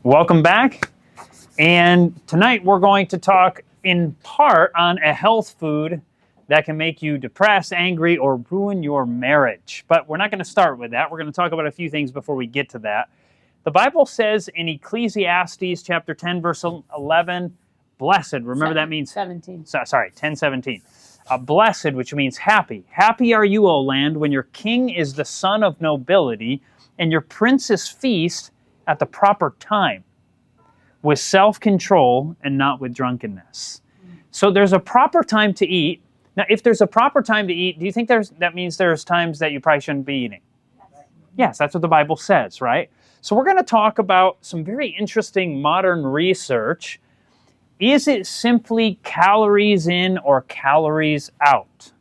Welcome back. And tonight we're going to talk in part on a health food that can make you depressed, angry, or ruin your marriage. But we're not going to start with that. We're going to talk about a few things before we get to that. The Bible says in Ecclesiastes chapter 10, verse 11, blessed. Remember that means 17. Sorry, 10:17. Blessed, which means happy. Happy are you, O land, when your king is the son of nobility, and your princes feast at the proper time, with self-control and not with drunkenness. So there's a proper time to eat. Now, if there's a proper time to eat, do you think that means there's times that you probably shouldn't be eating? Yes, that's what the Bible says, right? So we're going to talk about some very interesting modern research. Is it simply calories in or calories out?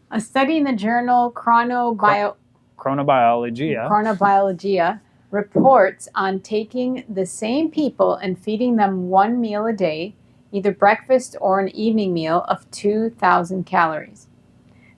A study in the journal Chronobiologia reports on taking the same people and feeding them one meal a day, either breakfast or an evening meal of 2,000 calories.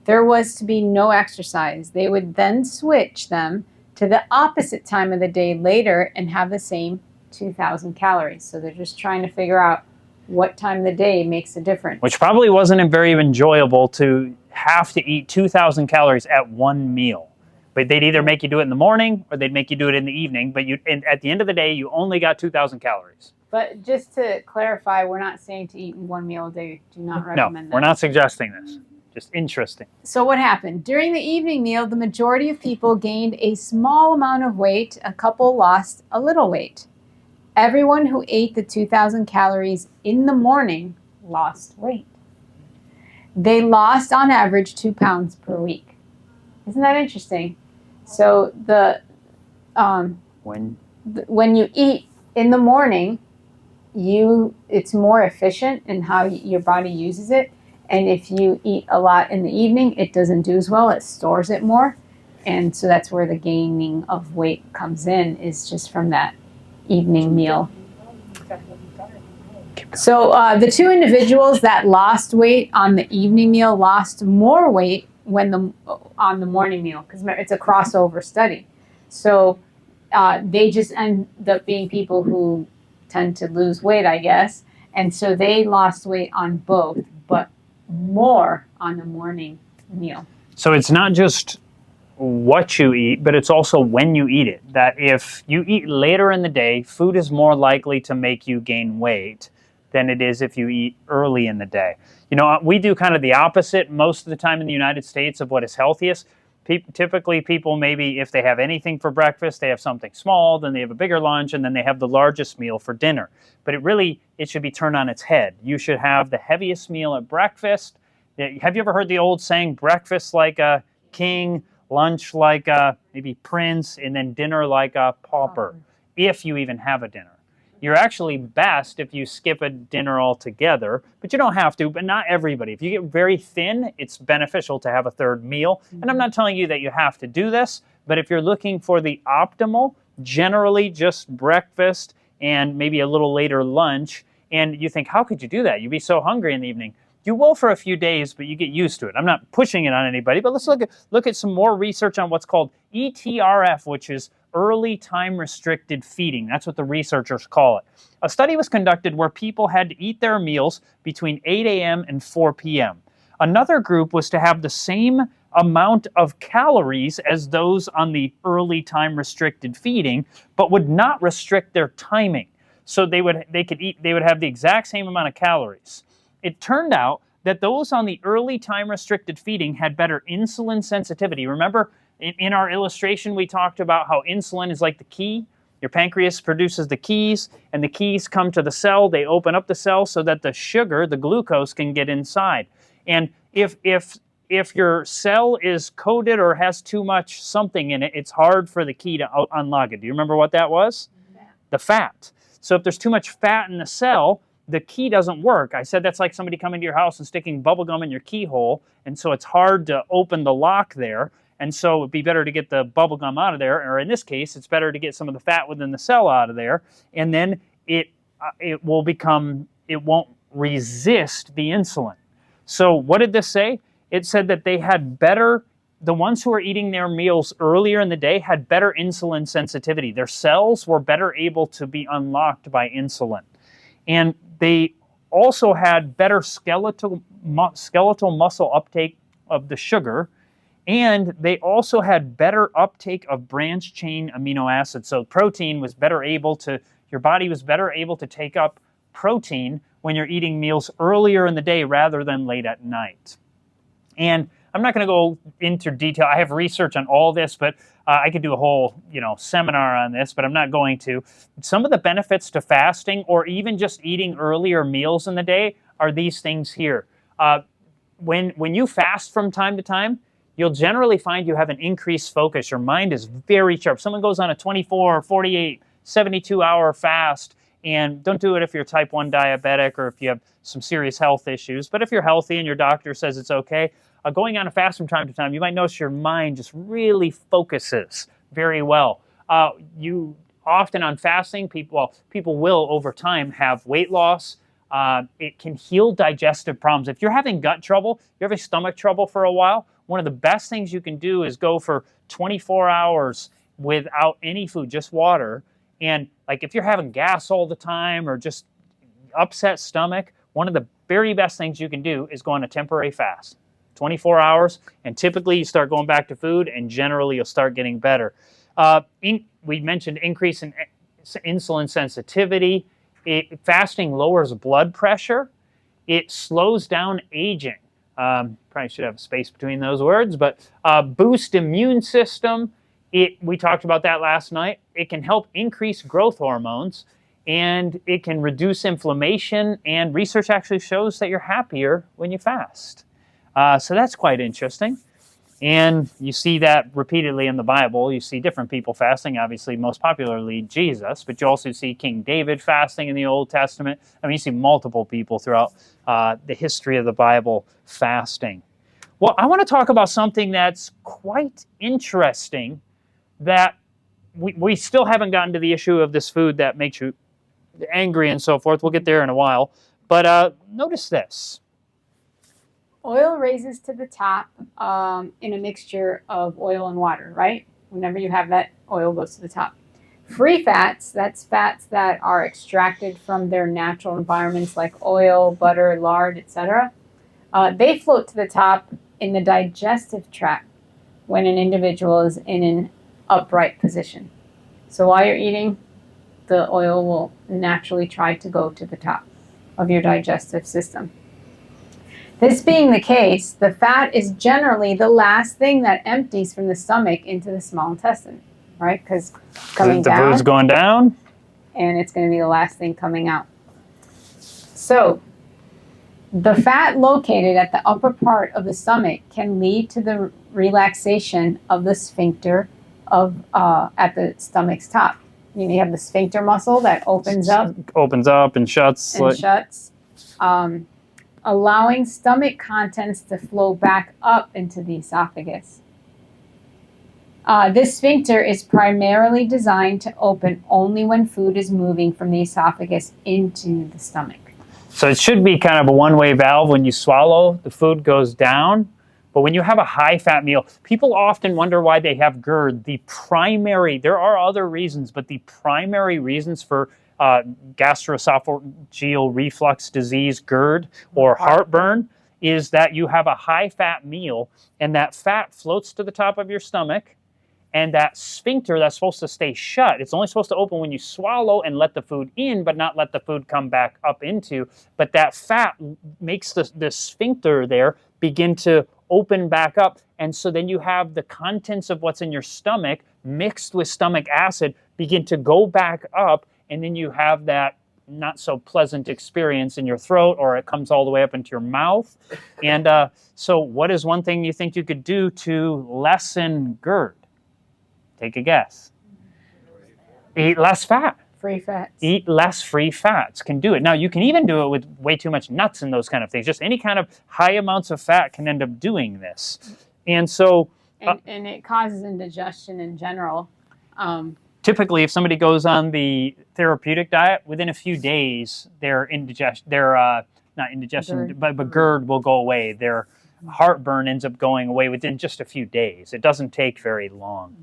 There was to be no exercise. They would then switch them to the opposite time of the day later and have the same 2,000 calories. So they're just trying to figure out what time of the day makes a difference. Which probably wasn't very enjoyable to have to eat 2,000 calories at one meal. But they'd either make you do it in the morning or they'd make you do it in the evening. But at the end of the day, you only got 2,000 calories. But just to clarify, we're not saying to eat one meal a day. Do not recommend that. No, we're not suggesting this. Just interesting. So what happened? During the evening meal, the majority of people gained a small amount of weight. A couple lost a little weight. Everyone who ate the 2,000 calories in the morning lost weight. They lost, on average, 2 pounds per week. Isn't that interesting? So when you eat in the morning, it's more efficient in how your body uses it. And if you eat a lot in the evening, it doesn't do as well. It stores it more. And so that's where the gaining of weight comes in, is just from that evening meal. So the two individuals that lost weight on the evening meal lost more weight on the morning meal, because it's a crossover study. So they just end up being people who tend to lose weight, I guess. And so they lost weight on both, but more on the morning meal. So it's not just what you eat, but it's also when you eat it. That if you eat later in the day, food is more likely to make you gain weight than it is if you eat early in the day. You know, we do kind of the opposite most of the time in the United States of what is healthiest. Typically, people maybe, if they have anything for breakfast, they have something small, then they have a bigger lunch, and then they have the largest meal for dinner. But it should be turned on its head. You should have the heaviest meal at breakfast. Have you ever heard the old saying, breakfast like a king, lunch like a maybe prince, and then dinner like a pauper, if you even have a dinner? You're actually best if you skip a dinner altogether, but you don't have to, but not everybody. If you get very thin, it's beneficial to have a third meal. And I'm not telling you that you have to do this, but if you're looking for the optimal, generally just breakfast and maybe a little later lunch, and you think, how could you do that? You'd be so hungry in the evening. You will for a few days, but you get used to it. I'm not pushing it on anybody, but let's look at some more research on what's called ETRF, which is early time restricted feeding. That's what the researchers call it. A study was conducted where people had to eat their meals between 8 a.m. and 4 p.m. Another group was to have the same amount of calories as those on the early time restricted feeding, but would not restrict their timing. So they would have the exact same amount of calories. It turned out that those on the early time restricted feeding had better insulin sensitivity. Remember, in our illustration, we talked about how insulin is like the key. Your pancreas produces the keys, and the keys come to the cell. They open up the cell so that the sugar, the glucose, can get inside. And if your cell is coated or has too much something in it, it's hard for the key to unlock it. Do you remember what that was? The fat. So if there's too much fat in the cell, the key doesn't work. I said that's like somebody coming to your house and sticking bubble gum in your keyhole, and so it's hard to open the lock there. And so it would be better to get the bubble gum out of there, or in this case, it's better to get some of the fat within the cell out of there, and then it won't resist the insulin. So what did this say? It said that they had better the ones who were eating their meals earlier in the day had better insulin sensitivity. Their cells were better able to be unlocked by insulin. And they also had better skeletal muscle uptake of the sugar, and they also had better uptake of branched chain amino acids. So protein was better able to, your body was better able to take up protein when you're eating meals earlier in the day rather than late at night. And I'm not going to go into detail. I have research on all this, but I could do a whole, seminar on this, but I'm not going to. Some of the benefits to fasting or even just eating earlier meals in the day are these things here. When you fast from time to time, you'll generally find you have an increased focus. Your mind is very sharp. Someone goes on a 24, 48, 72-hour fast, and don't do it if you're type 1 diabetic or if you have some serious health issues. But if you're healthy and your doctor says it's okay, going on a fast from time to time, you might notice your mind just really focuses very well. You often on fasting, people will over time have weight loss. It can heal digestive problems. If you're having gut trouble, you're having stomach trouble for a while, one of the best things you can do is go for 24 hours without any food, just water. And like if you're having gas all the time or just upset stomach, one of the very best things you can do is go on a temporary fast. 24 hours, and typically you start going back to food, and generally you'll start getting better. We mentioned increase in insulin sensitivity. Fasting lowers blood pressure. It slows down aging. Probably should have space between those words, but boost immune system. We talked about that last night. It can help increase growth hormones, and it can reduce inflammation, and research actually shows that you're happier when you fast. So that's quite interesting. And you see that repeatedly in the Bible. You see different people fasting, obviously most popularly Jesus, but you also see King David fasting in the Old Testament. I mean, you see multiple people throughout the history of the Bible fasting. Well, I want to talk about something that's quite interesting that we still haven't gotten to the issue of this food that makes you angry and so forth. We'll get there in a while. But notice this. Oil raises to the top in a mixture of oil and water, right? Whenever you have that, oil goes to the top. Free fats, that's fats that are extracted from their natural environments like oil, butter, lard, etc. They float to the top in the digestive tract when an individual is in an upright position. So while you're eating, the oil will naturally try to go to the top of your digestive system. This being the case, the fat is generally the last thing that empties from the stomach into the small intestine, right? Because coming down, the food's going down, and it's going to be the last thing coming out. So, the fat located at the upper part of the stomach can lead to the relaxation of the sphincter at the stomach's top. You have the sphincter muscle that opens up and shuts. Allowing stomach contents to flow back up into the esophagus. This sphincter is primarily designed to open only when food is moving from the esophagus into the stomach. So it should be kind of a one-way valve. When you swallow, the food goes down. But when you have a high-fat meal, people often wonder why they have GERD. There are other reasons, but the primary reasons for gastroesophageal reflux disease, GERD, or heartburn, is that you have a high-fat meal, and that fat floats to the top of your stomach, and that sphincter that's supposed to stay shut, it's only supposed to open when you swallow and let the food in, but not let the food come back up into. But that fat makes the sphincter there begin to open back up, and so then you have the contents of what's in your stomach mixed with stomach acid begin to go back up, and then you have that not so pleasant experience in your throat, or it comes all the way up into your mouth. And so what is one thing you think you could do to lessen GERD? Take a guess. Eat less fat. Free fats. Eat less free fats can do it. Now, you can even do it with way too much nuts and those kind of things. Just any kind of high amounts of fat can end up doing this. And so... And it causes indigestion in general. Typically, if somebody goes on the therapeutic diet, within a few days, their GERD will go away. Their heartburn ends up going away within just a few days. It doesn't take very long.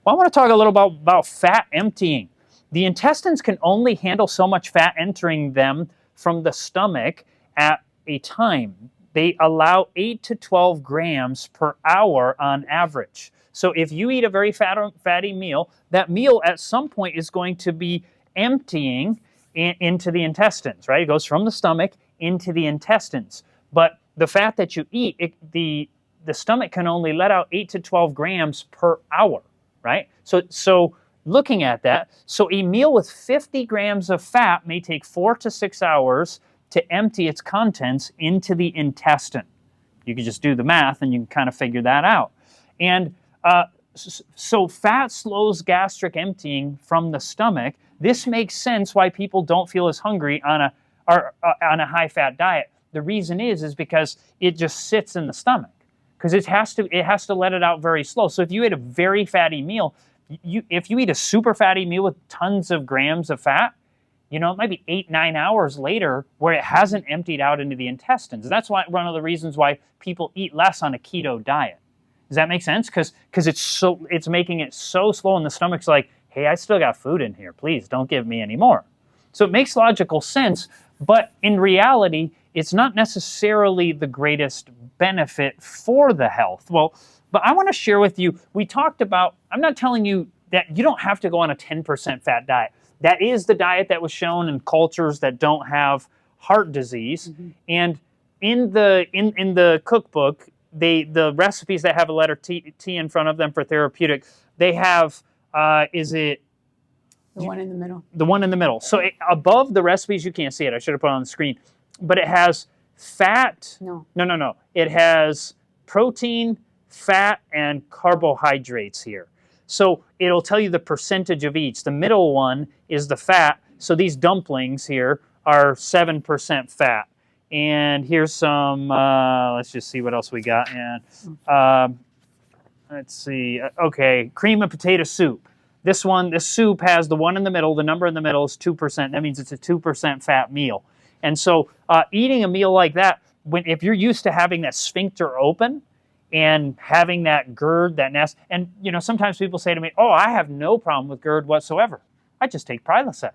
Well, I want to talk a little about fat emptying. The intestines can only handle so much fat entering them from the stomach at a time. They allow 8 to 12 grams per hour on average. So if you eat a very fatty meal, that meal at some point is going to be emptying into the intestines, right? It goes from the stomach into the intestines. But the fat that you eat, the stomach can only let out 8 to 12 grams per hour, right? So looking at that, so a meal with 50 grams of fat may take 4 to 6 hours to empty its contents into the intestine. You can just do the math and you can kind of figure that out. And so fat slows gastric emptying from the stomach. This makes sense why people don't feel as hungry on a high-fat diet. The reason is because it just sits in the stomach because it has to let it out very slow. So if you eat a very fatty meal, if you eat a super fatty meal with tons of grams of fat, it might be 8-9 hours later where it hasn't emptied out into the intestines. That's one of the reasons why people eat less on a keto diet. Does that make sense? Because it's making it so slow, and the stomach's like, hey, I still got food in here. Please don't give me any more. So it makes logical sense, but in reality, it's not necessarily the greatest benefit for the health. Well, but I want to share with you, we talked about, I'm not telling you that you don't have to go on a 10% fat diet. That is the diet that was shown in cultures that don't have heart disease. Mm-hmm. And in the cookbook, the recipes that have a letter T in front of them for therapeutic, they have, is it? The one in the middle. The one in the middle. So above the recipes, you can't see it. I should have put it on the screen. But it has fat. No. It has protein, fat, and carbohydrates here. So it'll tell you the percentage of each. The middle one is the fat. So these dumplings here are 7% fat. And here's some, let's just see what else we got. And let's see. Okay, cream of potato soup. This soup has the one in the middle. The number in the middle is 2%. That means it's a 2% fat meal. And so eating a meal like that, if you're used to having that sphincter open and having that GERD, that nest, and sometimes people say to me, oh, I have no problem with GERD whatsoever. I just take Prilosec.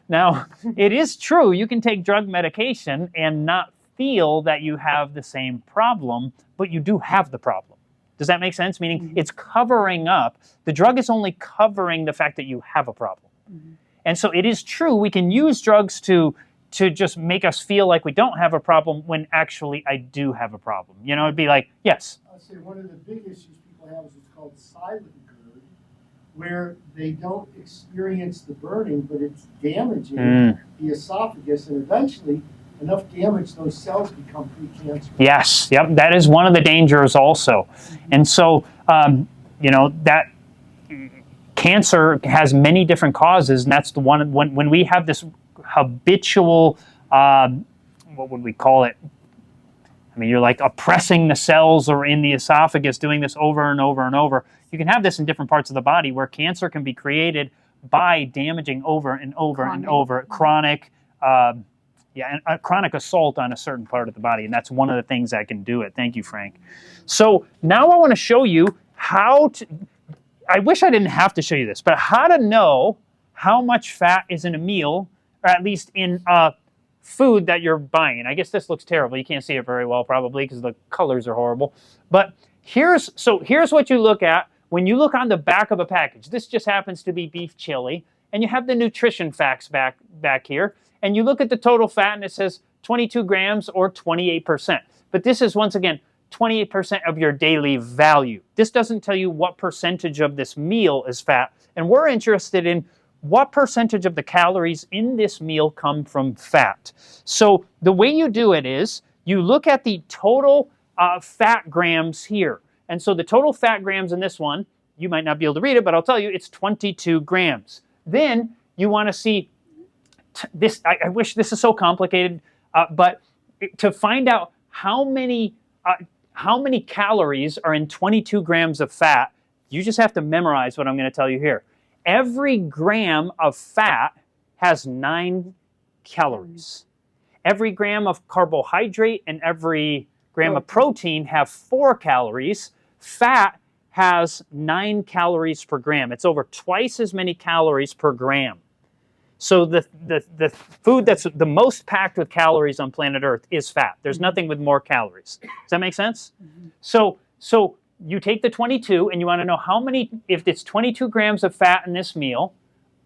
Now, it is true, you can take drug medication and not feel that you have the same problem, but you do have the problem. Does that make sense? Meaning it's covering up. The drug is only covering the fact that you have a problem. Mm-hmm. And so it is true, we can use drugs to just make us feel like we don't have a problem when actually I do have a problem. It'd be like, yes? I'll say one of the big issues people have is what's called silent GERD, where they don't experience the burning, but it's damaging the esophagus, and eventually enough damage, those cells become precancerous. Yes, yep, that is one of the dangers also. And so, that cancer has many different causes, and that's the one, when we have this habitual, what would we call it? I mean, you're like oppressing the cells or in the esophagus, doing this over and over and over. You can have this in different parts of the body where cancer can be created by damaging over and over and over. Chronic assault on a certain part of the body, and that's one of the things that can do it. Thank you, Frank. So now I want to show you how to, I wish I didn't have to show you this, but how to know how much fat is in a meal, or at least in food that you're buying. I guess this looks terrible. You can't see it very well probably because the colors are horrible. But here's what you look at when you look on the back of a package. This just happens to be beef chili, and you have the nutrition facts back here, and you look at the total fat and it says 22 grams or 28%. But this is, once again, 28% of your daily value. This doesn't tell you what percentage of this meal is fat, and we're interested in what percentage of the calories in this meal come from fat. So the way you do it is you look at the total fat grams here. And so the total fat grams in this one, you might not be able to read it, but I'll tell you it's 22 grams. Then you want to see this. I wish this is so complicated, but to find out how many calories are in 22 grams of fat, you just have to memorize what I'm going to tell you here. Every gram of fat has 9 calories. Every gram of carbohydrate and every gram of protein have 4 calories. Fat has 9 calories per gram. It's over twice as many calories per gram. So the food that's the most packed with calories on planet Earth is fat. There's nothing with more calories. Does that make sense? So you take the 22 and you want to know how many, if it's 22 grams of fat in this meal,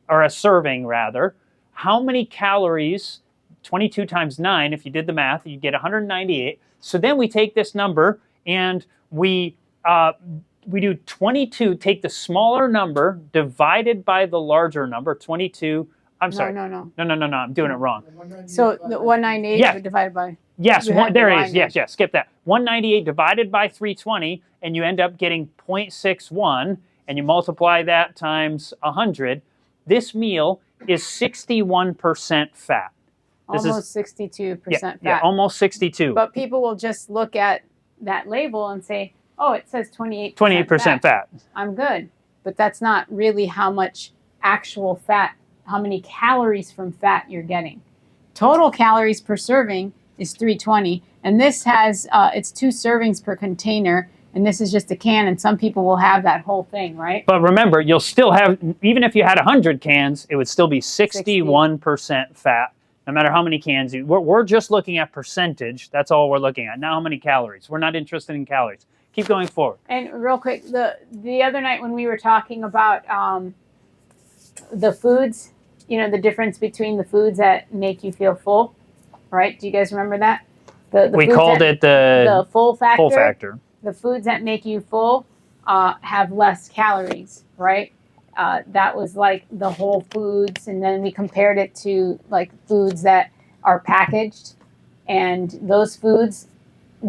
or a serving rather, how many calories, 22 times 9, if you did the math, you get 198. So then we take this number and we do 22, take the smaller number divided by the larger number, 22. I'm sorry. No. No, I'm doing it wrong. So the 198 divided by... Yes, there it is. Yes, skip that. 198 divided by 320, and you end up getting 0.61, and you multiply that times 100. This meal is 61% fat. Almost 62% fat. Yeah, almost 62. But people will just look at that label and say, oh, it says 28% fat. I'm good. But that's not really how much actual fat, how many calories from fat you're getting. Total calories per serving is 320. And this has, it's 2 servings per container. And this is just a can. And some people will have that whole thing, right? But remember, you'll still have, even if you had 100 cans, it would still be 61% fat. No matter how many cans we're just looking at percentage. That's all we're looking at. Now how many calories. We're not interested in calories. Keep going forward. And real quick, the other night when we were talking about the foods, you know, the difference between the foods that make you feel full, right? Do you guys remember that? We called it the full factor. Full factor. The foods that make you full have less calories, right? That was like the whole foods, and then we compared it to like foods that are packaged, and those foods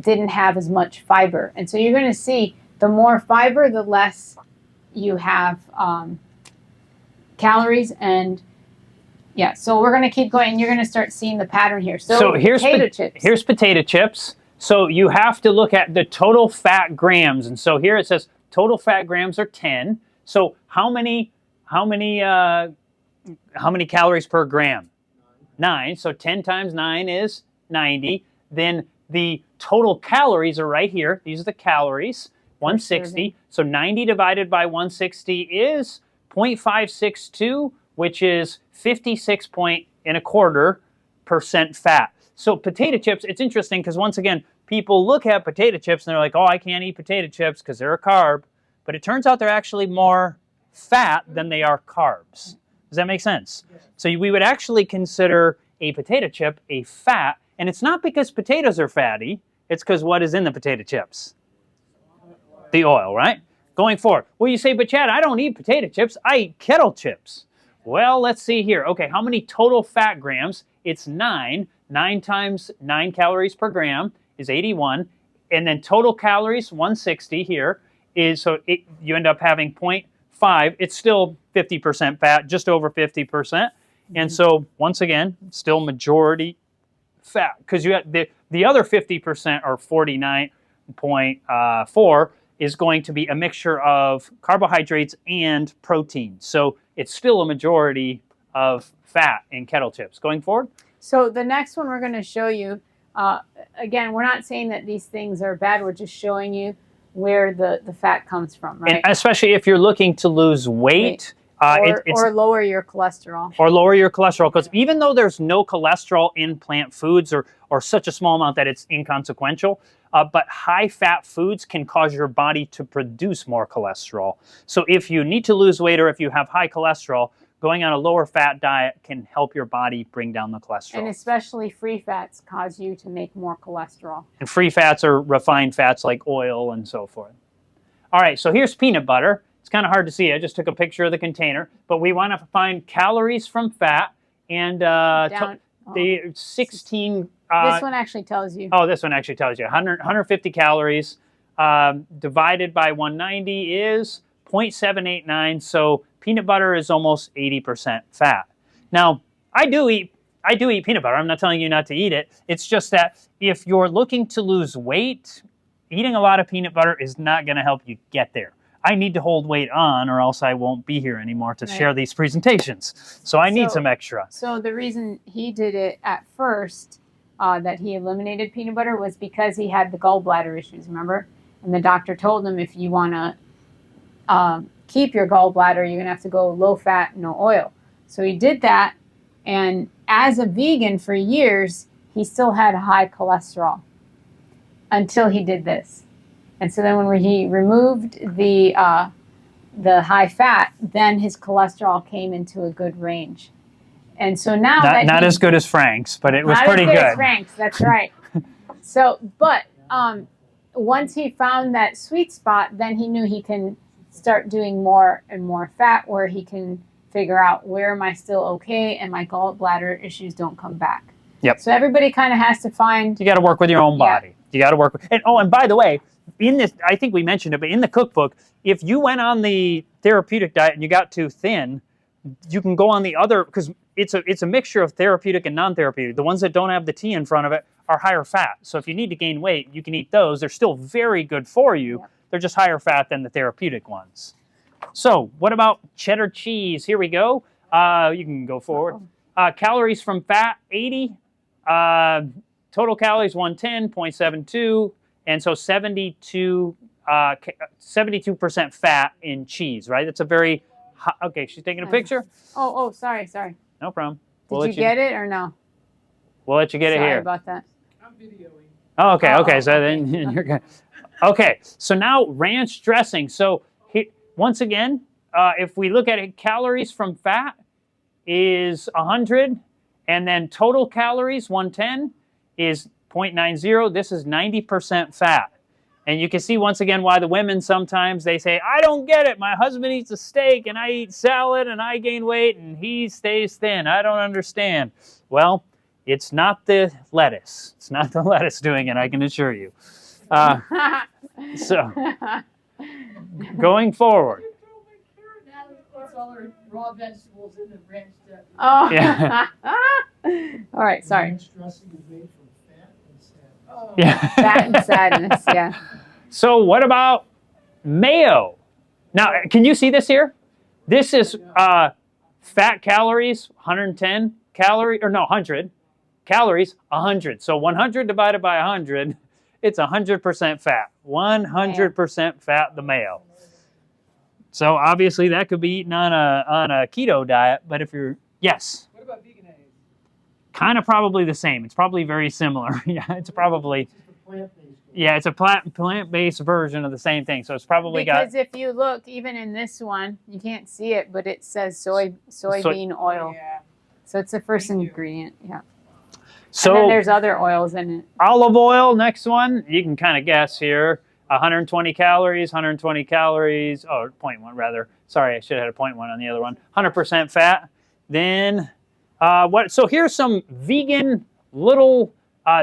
didn't have as much fiber. And so you're going to see the more fiber, the less you have calories. And yeah, so we're going to keep going. You're going to start seeing the pattern here. So here's potato chips. Here's potato chips. So you have to look at the total fat grams. And so here it says total fat grams are 10. So how many calories per gram? 9. So 10 times 9 is 90. Then the total calories are right here. These are the calories, 160. So 90 divided by 160 is 0.562, which is 56.25% fat. So potato chips, it's interesting because once again, people look at potato chips and they're like, oh, I can't eat potato chips because they're a carb. But it turns out they're actually more fat than they are carbs. Does that make sense? So we would actually consider a potato chip a fat. And it's not because potatoes are fatty. It's because what is in the potato chips? The oil, right? Going forward. Well, you say, but Chad, I don't eat potato chips. I eat kettle chips. Well, let's see here. Okay, how many total fat grams? It's 9. 9 times 9 calories per gram is 81. And then total calories, 160 here, is, so you end up having 0.5. It's still 50% fat, just over 50%. And so, once again, still majority fat, because you have the other 50% or 49.4 is going to be a mixture of carbohydrates and protein. So it's still a majority of fat in kettle chips. Going forward? So the next one we're going to show you, again, we're not saying that these things are bad. We're just showing you where the fat comes from, right? And especially if you're looking to lose weight. Or lower your cholesterol. Or lower your cholesterol, because even though there's no cholesterol in plant foods or such a small amount that it's inconsequential, but high-fat foods can cause your body to produce more cholesterol. So if you need to lose weight or if you have high cholesterol, going on a lower-fat diet can help your body bring down the cholesterol. And especially free fats cause you to make more cholesterol. And free fats are refined fats like oil and so forth. All right, so here's peanut butter. It's kind of hard to see. I just took a picture of the container. But we want to find calories from fat and the 16... this one actually tells you. Oh, this one actually tells you. 150 calories divided by 190 is 0.789. So peanut butter is almost 80% fat. Now, I do eat peanut butter. I'm not telling you not to eat it. It's just that if you're looking to lose weight, eating a lot of peanut butter is not going to help you get there. I need to hold weight on or else I won't be here anymore to share these presentations. So I need some extra. So the reason he did it at first that he eliminated peanut butter was because he had the gallbladder issues, remember? And the doctor told him, if you want to keep your gallbladder, you're going to have to go low fat, no oil. So he did that, and as a vegan for years, he still had high cholesterol until he did this. And so then when he removed the high fat, then his cholesterol came into a good range. And so now not as good as Frank's, but it was not pretty as good good. as Frank's, that's right. So, but once he found that sweet spot, then he knew he can start doing more and more fat, where he can figure out, where am I still okay and my gallbladder issues don't come back. Yep. So everybody kind of has to find. You got to work with your own body. Yeah. You got to work with, and by the way, in this, I think we mentioned it, but in the cookbook, if you went on the therapeutic diet and you got too thin, you can go on the other, because it's a mixture of therapeutic and non-therapeutic. The ones that don't have the T in front of it are higher fat. So if you need to gain weight, you can eat those. They're still very good for you. Yep. They're just higher fat than the therapeutic ones. So what about cheddar cheese? Here we go. You can go forward. Calories from fat, 80. Total calories, 110, 0.72. And so 72% fat in cheese, right? That's a very high, okay, she's taking a picture. Oh, sorry. No problem. Did you get it or no? We'll let you get it here. Sorry about that. I'm videoing. Oh, okay, okay. So okay. then you're good. Okay, so now ranch dressing. So once again, if we look at it, calories from fat is 100, and then total calories, 110, is 0.90. This is 90% fat. And you can see once again why the women sometimes they say, I don't get it. My husband eats a steak and I eat salad and I gain weight and he stays thin. I don't understand. Well, it's not the lettuce. It's not the lettuce doing it, I can assure you. So, going forward. It's all our raw vegetables in the ranch dressing. Oh. Yeah. All right, sorry. Ranch dressing is made from fat and sadness. Oh. Yeah. Fat and sadness, yeah. So what about mayo? Now, can you see this here? This is fat calories, 110 calories, or no, 100 calories, 100. So 100 divided by 100, it's 100% fat. 100% fat, the mayo. So obviously that could be eaten on a keto diet, but if you're, yes. What about vegan eggs? Kind of probably the same. It's probably very similar. Yeah, it's probably. It's just a plant-based. Yeah, it's a plant-based version of the same thing. So it's probably because if you look, even in this one, you can't see it, but it says soybean oil. Yeah. So it's the first ingredient, yeah. So and then there's other oils in it. olive oil, next one, you can kind of guess here. 120 calories, 120 calories, oh, 0.1 rather. Sorry, I should have had a 0.1 on the other one. 100% fat. Then, so here's some vegan little,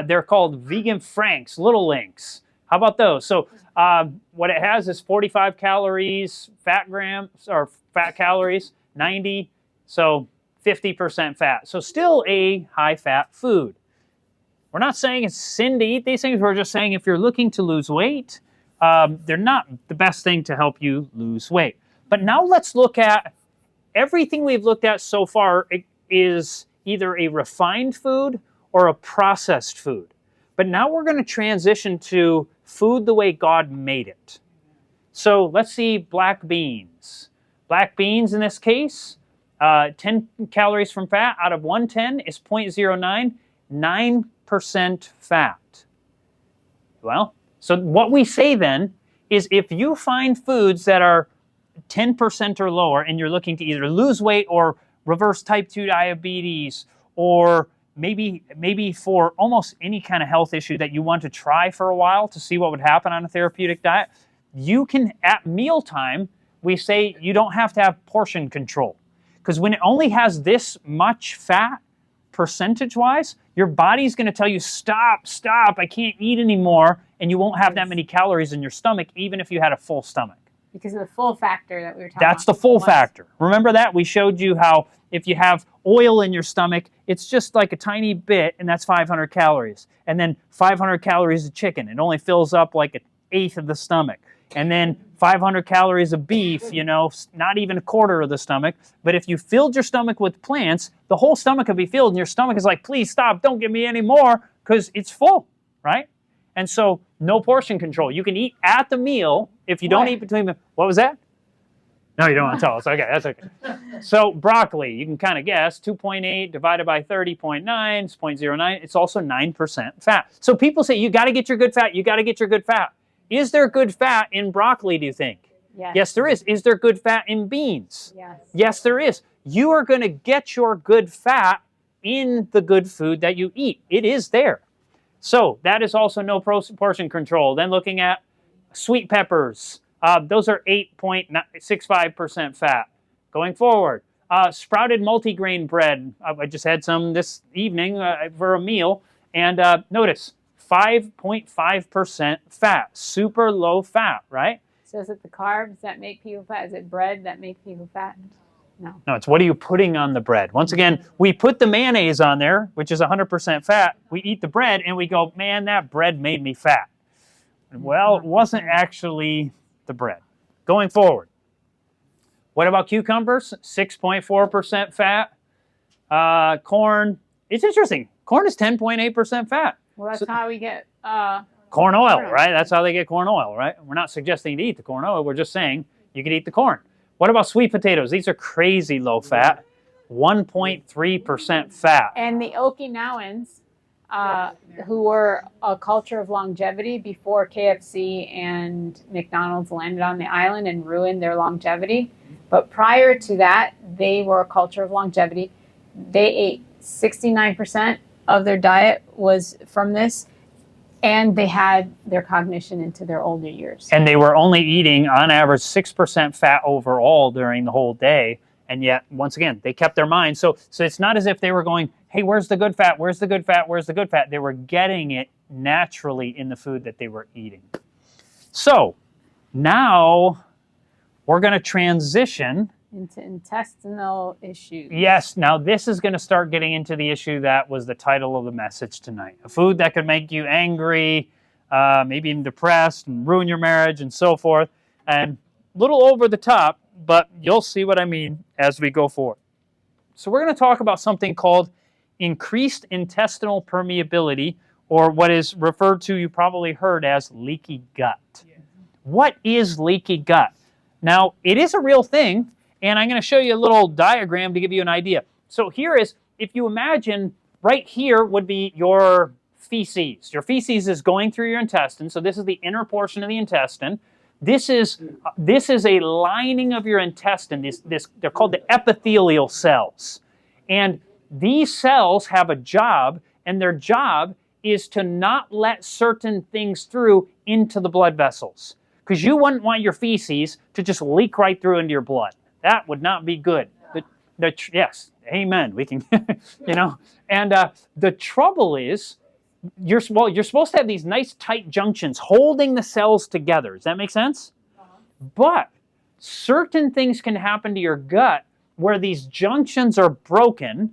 they're called vegan Franks, little links. How about those? So what it has is 45 calories, fat grams, or fat calories, 90, so 50% fat. So still a high-fat food. We're not saying it's sin to eat these things. We're just saying if you're looking to lose weight, they're not the best thing to help you lose weight. But now let's look at everything we've looked at so far is either a refined food or a processed food. But now we're going to transition to food the way God made it. So let's see black beans. Black beans in this case, 10 calories from fat out of 110 is 0.09, 9% fat. Well, so what we say then is if you find foods that are 10% or lower and you're looking to either lose weight or reverse type 2 diabetes or maybe for almost any kind of health issue that you want to try for a while to see what would happen on a therapeutic diet, you can, at mealtime, we say you don't have to have portion control. Because when it only has this much fat, percentage-wise, your body's going to tell you, stop, I can't eat anymore, and you won't have that many calories in your stomach, even if you had a full stomach. Because of the full factor that we were talking about. That's the full factor. Remember that? We showed you how if you have oil in your stomach, it's just like a tiny bit, and that's 500 calories. And then 500 calories of chicken. It only fills up like an eighth of the stomach. And then 500 calories of beef, not even a quarter of the stomach. But if you filled your stomach with plants, the whole stomach could be filled, and your stomach is like, please stop, don't give me any more, because it's full, right? And so no portion control. You can eat at the meal if you don't eat between the... What was that? No, you don't want to tell us. Okay, that's okay. So broccoli, you can kind of guess, 2.8 divided by 30.9 is 0.09. It's also 9% fat. So people say, you got to get your good fat. You got to get your good fat. Is there good fat in broccoli, do you think? Yes. Yes, there is. Is there good fat in beans? Yes. Yes, there is. You are going to get your good fat in the good food that you eat. It is there. So that is also no portion control. Then looking at sweet peppers. Those are 8.65% fat. Going forward, sprouted multigrain bread. I just had some this evening for a meal. And notice, 5.5% fat. Super low fat, right? So is it the carbs that make people fat? Is it bread that make people fat? No. No, it's what are you putting on the bread? Once again, we put the mayonnaise on there, which is 100% fat. We eat the bread and we go, man, that bread made me fat. Well, it wasn't actually the bread. Going forward, what about cucumbers? 6.4% fat. Corn, it's interesting. Corn is 10.8% fat. Well, that's how we get corn oil, right? That's how they get corn oil, right? We're not suggesting to eat the corn oil. We're just saying you can eat the corn. What about sweet potatoes? These are crazy low fat, 1.3% fat. And the Okinawans, who were a culture of longevity before KFC and McDonald's landed on the island and ruined their longevity. But prior to that, they were a culture of longevity. They ate 69% of their diet was from this. And they had their cognition into their older years. And they were only eating, on average, 6% fat overall during the whole day. And yet, once again, they kept their mind. So it's not as if they were going, hey, where's the good fat? Where's the good fat? Where's the good fat? They were getting it naturally in the food that they were eating. So now we're going to transition into intestinal issues. Yes, now this is going to start getting into the issue that was the title of the message tonight. A food that could make you angry, maybe even depressed, and ruin your marriage, and so forth. And a little over the top, but you'll see what I mean as we go forward. So we're going to talk about something called increased intestinal permeability, or what is referred to, you probably heard as leaky gut. Yeah. What is leaky gut? Now, it is a real thing. And I'm going to show you a little diagram to give you an idea. So here is, if you imagine, right here would be your feces. Your feces is going through your intestine. So this is the inner portion of the intestine. This is a lining of your intestine. They're called the epithelial cells. And these cells have a job, and their job is to not let certain things through into the blood vessels. Because you wouldn't want your feces to just leak right through into your blood. That would not be good. Yes, amen. We can, And the trouble is, you're supposed to have these nice tight junctions holding the cells together. Does that make sense? But certain things can happen to your gut where these junctions are broken,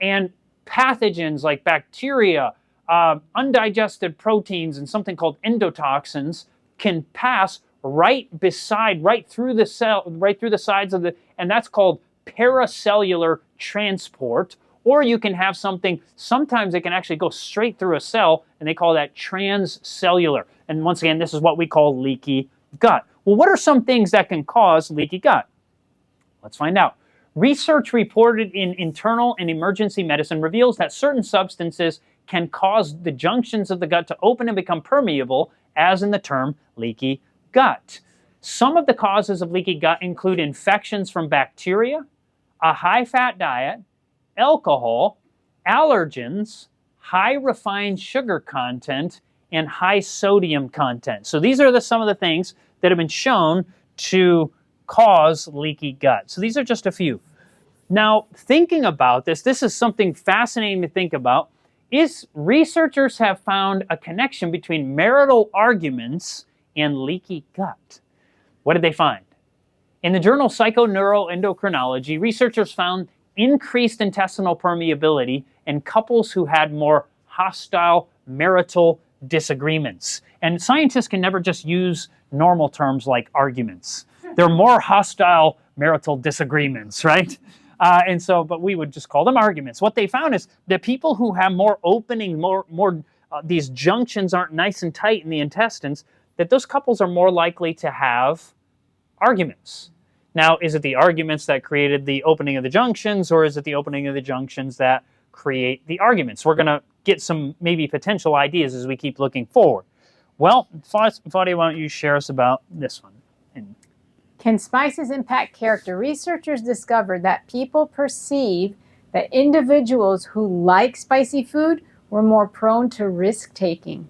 and pathogens like bacteria, undigested proteins, and something called endotoxins can pass right through the cell, right through the sides of and that's called paracellular transport. Or you can have something, sometimes it can actually go straight through a cell, and they call that transcellular. And once again, this is what we call leaky gut. Well, what are some things that can cause leaky gut? Let's find out. Research reported in Internal and Emergency Medicine reveals that certain substances can cause the junctions of the gut to open and become permeable, as in the term leaky gut. Some of the causes of leaky gut include infections from bacteria, a high-fat diet, alcohol, allergens, high refined sugar content, and high sodium content. So these are some of the things that have been shown to cause leaky gut. So these are just a few. Now, thinking about this is something fascinating to think about, is researchers have found a connection between marital arguments and leaky gut. What did they find? In the journal Psychoneuroendocrinology, researchers found increased intestinal permeability in couples who had more hostile marital disagreements. And scientists can never just use normal terms like arguments. They're more hostile marital disagreements, right? But we would just call them arguments. What they found is that people who have more opening, more these junctions aren't nice and tight in the intestines, that those couples are more likely to have arguments. Now, is it the arguments that created the opening of the junctions, or is it the opening of the junctions that create the arguments? We're going to get some maybe potential ideas as we keep looking forward. Well, Fadia, why don't you share us about this one? Can spices impact character? Researchers discovered that people perceive that individuals who like spicy food were more prone to risk-taking.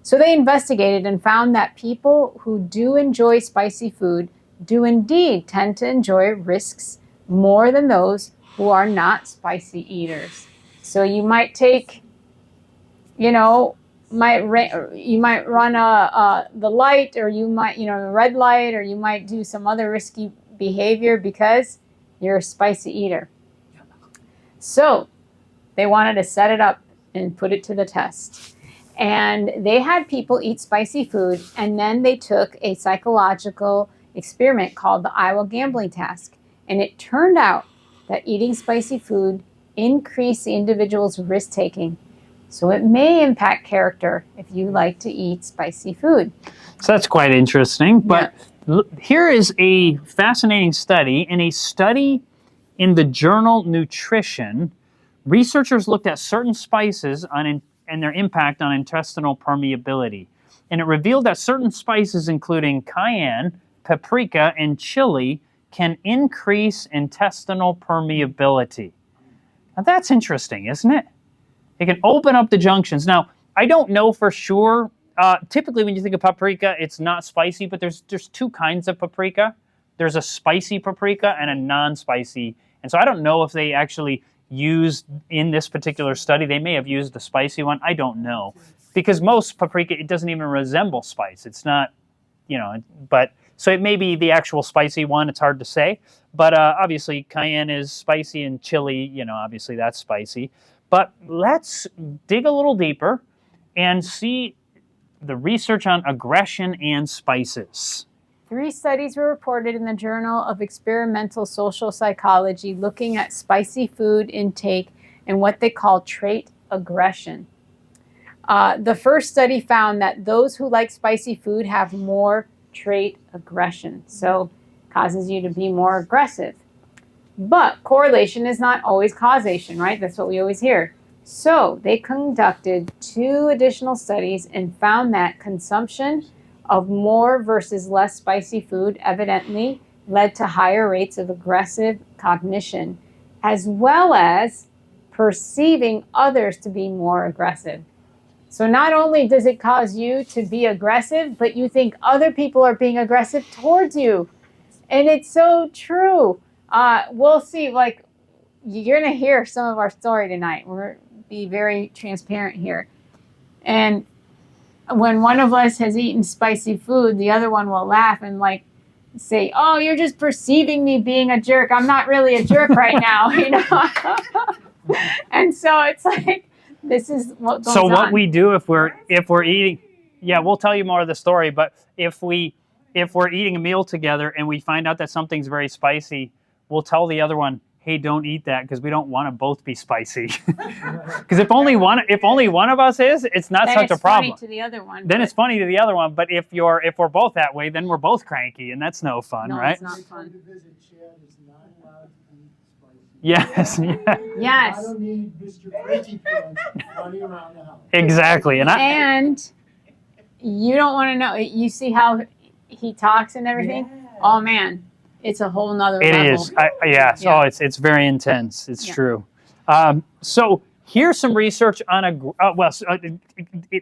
So they investigated and found that people who do enjoy spicy food do indeed tend to enjoy risks more than those who are not spicy eaters. So you might take, you might run the light, or you might, a red light, or you might do some other risky behavior because you're a spicy eater. So they wanted to set it up and put it to the test. And they had people eat spicy food, and then they took a psychological experiment called the Iowa gambling task. And it turned out that eating spicy food increased the individual's risk-taking. So it may impact character if you like to eat spicy food. So that's quite interesting. But here is a fascinating study. In a study in the journal Nutrition, researchers looked at certain spices and their impact on intestinal permeability. And it revealed that certain spices, including cayenne, paprika, and chili, can increase intestinal permeability. Now that's interesting, isn't it? It can open up the junctions. Now, I don't know for sure. Typically, when you think of paprika, it's not spicy, but there's two kinds of paprika. There's a spicy paprika and a non-spicy. And so I don't know if they actually used, in this particular study, they may have used the spicy one. I don't know. Because most paprika, it doesn't even resemble spice. It's not, but so it may be the actual spicy one. It's hard to say. But obviously, cayenne is spicy, and chili, obviously that's spicy. But let's dig a little deeper and see the research on aggression and spices. 3 studies were reported in the Journal of Experimental Social Psychology looking at spicy food intake and what they call trait aggression. The first study found that those who like spicy food have more trait aggression, so causes you to be more aggressive. But correlation is not always causation, right? That's what we always hear. So they conducted 2 additional studies and found that consumption of more versus less spicy food evidently led to higher rates of aggressive cognition, as well as perceiving others to be more aggressive. So not only does it cause you to be aggressive, but you think other people are being aggressive towards you. And it's so true. We'll see, you're going to hear some of our story tonight. We're going to be very transparent here. And when one of us has eaten spicy food, the other one will laugh and say, "Oh, you're just perceiving me being a jerk. I'm not really a jerk right now," And so it's this is what goes on. So what we do if we're eating, we'll tell you more of the story. But if we're eating a meal together and we find out that something's very spicy, we'll tell the other one, "Hey, don't eat that because we don't want to both be spicy." Because if only one of us is, it's not then such a problem. It's funny to the other one. Then it's funny to the other one. But if we're both that way, then we're both cranky, and that's no fun, no, right? It's not fun. Yes. Yes. I don't need Mr. Cranky Pants running around the house. Exactly, and you don't want to know. You see how he talks and everything. Yeah. Oh man. It's a whole nother level. It is. Yeah. Oh, it's very intense. It's true. So here's some research on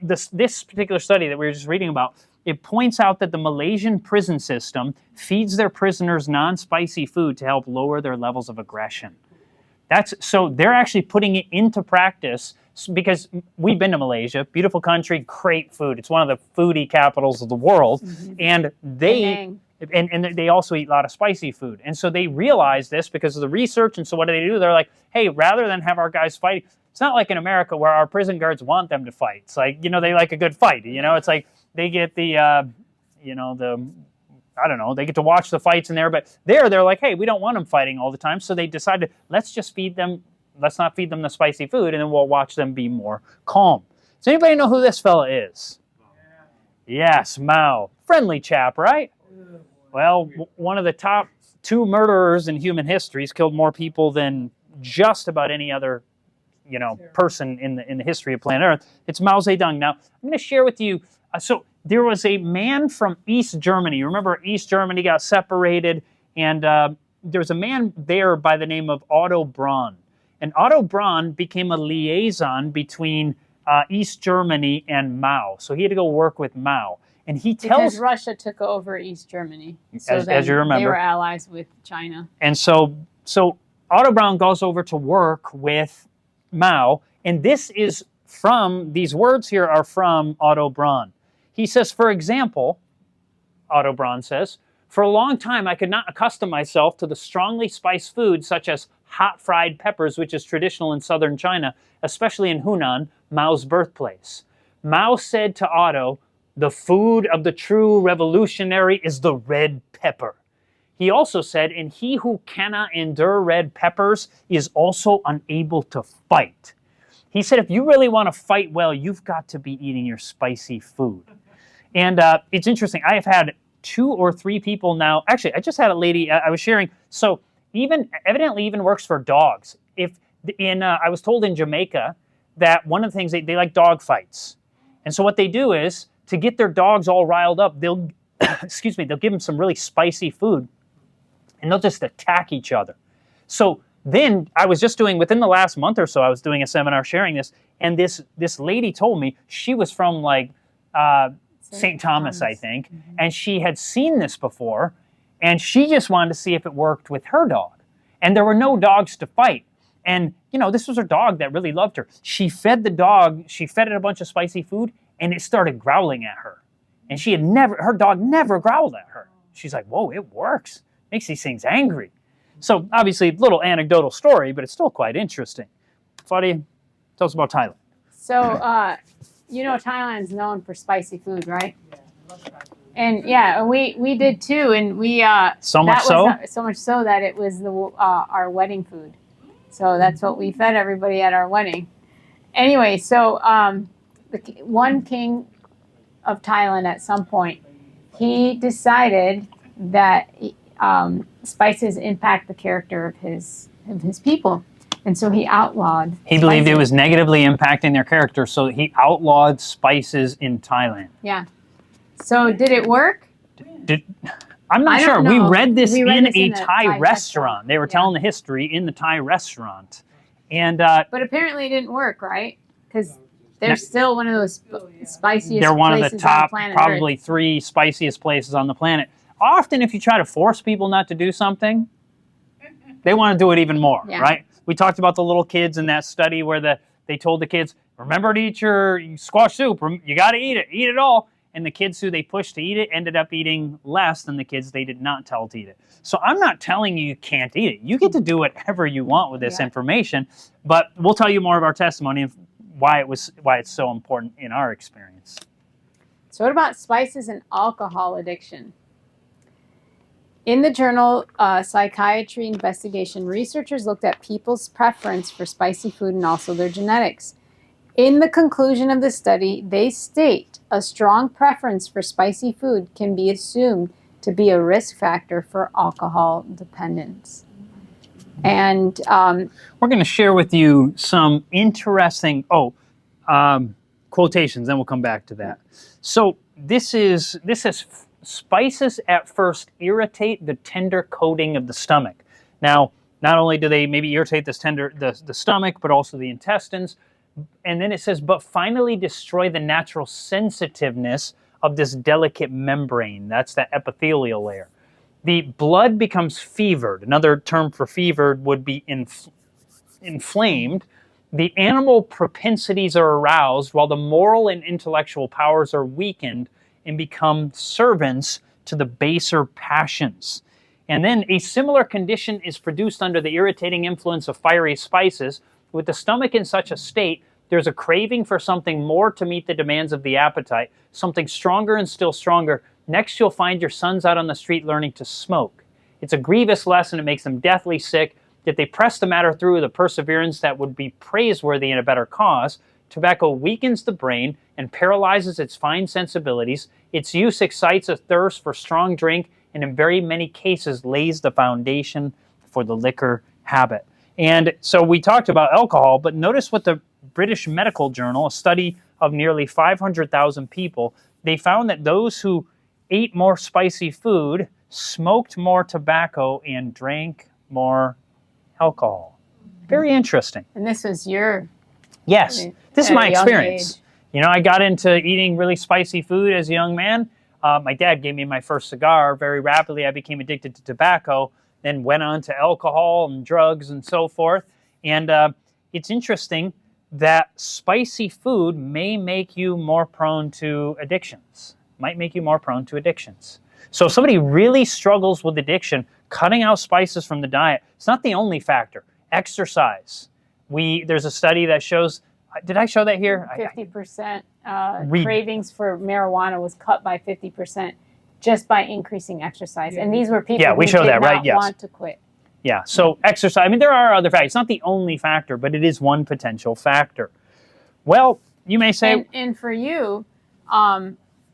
this particular study that we were just reading about. It points out that the Malaysian prison system feeds their prisoners non-spicy food to help lower their levels of aggression. So they're actually putting it into practice because we've been to Malaysia, beautiful country, great food. It's one of the foodie capitals of the world, and And they also eat a lot of spicy food. And so they realize this because of the research. And so what do? They're like, hey, rather than have our guys fighting, it's not like in America where our prison guards want them to fight. It's like, they like a good fight. It's like they get they get to watch the fights in there. But they're like, hey, we don't want them fighting all the time. So they decided, let's not feed them the spicy food, and then we'll watch them be more calm. Does anybody know who this fella is? Yes, Mao. Friendly chap, right? Well, one of the top 2 murderers in human history. He's killed more people than just about any other, person in the history of planet Earth. It's Mao Zedong. Now, I'm going to share with you. So there was a man from East Germany. Remember, East Germany got separated, and there was a man there by the name of Otto Braun. And Otto Braun became a liaison between East Germany and Mao. So he had to go work with Mao. And he tells... Because Russia took over East Germany. So as you remember. They were allies with China. And so Otto Braun goes over to work with Mao. And this is from... These words here are from Otto Braun. He says, for example, Otto Braun says, for a long time I could not accustom myself to the strongly spiced foods such as hot fried peppers, which is traditional in southern China, especially in Hunan, Mao's birthplace. Mao said to Otto, the food of the true revolutionary is the red pepper. He also said, and he who cannot endure red peppers is also unable to fight. He said, if you really want to fight well, you've got to be eating your spicy food. And it's interesting. I have had 2 or 3 people now. Actually, I just had a lady I was sharing. So evidently even works for dogs. I was told in Jamaica that one of the things, they like dog fights. And so what they do is, to get their dogs all riled up, they'll they'll give them some really spicy food, and they'll just attack each other. So then I was just doing, within the last month or so, I was doing a seminar sharing this, and this lady told me she was from St. Thomas, I think, and she had seen this before, and she just wanted to see if it worked with her dog. And there were no dogs to fight. And, this was her dog that really loved her. She fed it a bunch of spicy food, and it started growling at her. And her dog never growled at her. She's like, whoa, it works. Makes these things angry. So, obviously, little anecdotal story, but it's still quite interesting. Fadia, tell us about Thailand. So, Thailand's known for spicy food, right? Yeah, I love spicy food. And we did too, and we so much so that it was our wedding food. So that's what we fed everybody at our wedding. Anyway, so the one king of Thailand at some point, he decided that spices impact the character of his people, and so he outlawed. He believed it was negatively impacting their character, so he outlawed spices in Thailand. Yeah. So did it work? I'm not sure. We read this in a Thai restaurant. They were Yeah. telling the history in the Thai restaurant, and but apparently it didn't work, right? Because they're still one of those spiciest. They're one of the places top, on planet probably Earth. 3 spiciest places on the planet. Often, if you try to force people not to do something, they want to do it even more, Yeah. right? We talked about the little kids in that study where they told the kids, remember to eat your squash soup. You got to eat it all. And the kids who they pushed to eat it ended up eating less than the kids they did not tell to eat it. So I'm not telling you can't eat it. You get to do whatever you want with this information, but we'll tell you more of our testimony and why it's so important in our experience. So what about spices and alcohol addiction? In the journal Psychiatry Investigation, researchers looked at people's preference for spicy food and also their genetics. In the conclusion of the study, they state a strong preference for spicy food can be assumed to be a risk factor for alcohol dependence. And we're going to share with you some interesting quotations, then we'll come back to that. So this is spices at first irritate the tender coating of the stomach. Now, not only do they maybe irritate the stomach, but also the intestines. And then it says, but finally destroy the natural sensitiveness of this delicate membrane. That's that epithelial layer. The blood becomes fevered. Another term for fevered would be inflamed. The animal propensities are aroused while the moral and intellectual powers are weakened and become servants to the baser passions. And then a similar condition is produced under the irritating influence of fiery spices. With the stomach in such a state, there's a craving for something more to meet the demands of the appetite, something stronger and still stronger. Next, you'll find your sons out on the street learning to smoke. It's a grievous lesson. It makes them deathly sick. Yet they press the matter through with a perseverance that would be praiseworthy in a better cause. Tobacco weakens the brain and paralyzes its fine sensibilities. Its use excites a thirst for strong drink and in very many cases lays the foundation for the liquor habit. And so we talked about alcohol, but notice what the British Medical Journal, a study of nearly 500,000 people, they found that those who ate more spicy food, smoked more tobacco, and drank more alcohol. Very interesting. And this was your... Yes, this is at my a young experience. age. You know, I got into eating really spicy food as a young man. My dad gave me my first cigar. Very rapidly, I became addicted to tobacco, then went on to alcohol and drugs and so forth. And it's interesting that spicy food may make you more prone to addictions. Might make you more prone to addictions. So if somebody really struggles with addiction, cutting out spices from the diet, it's not the only factor. Exercise. There's a study that shows, did I show that here? 50% cravings for marijuana was cut by 50% just by increasing exercise. And these were people we who show did that, not right? Yes. want to quit. Yeah, so exercise, I mean, there are other factors. It's not the only factor, but it is one potential factor. Well, you may say... And for you,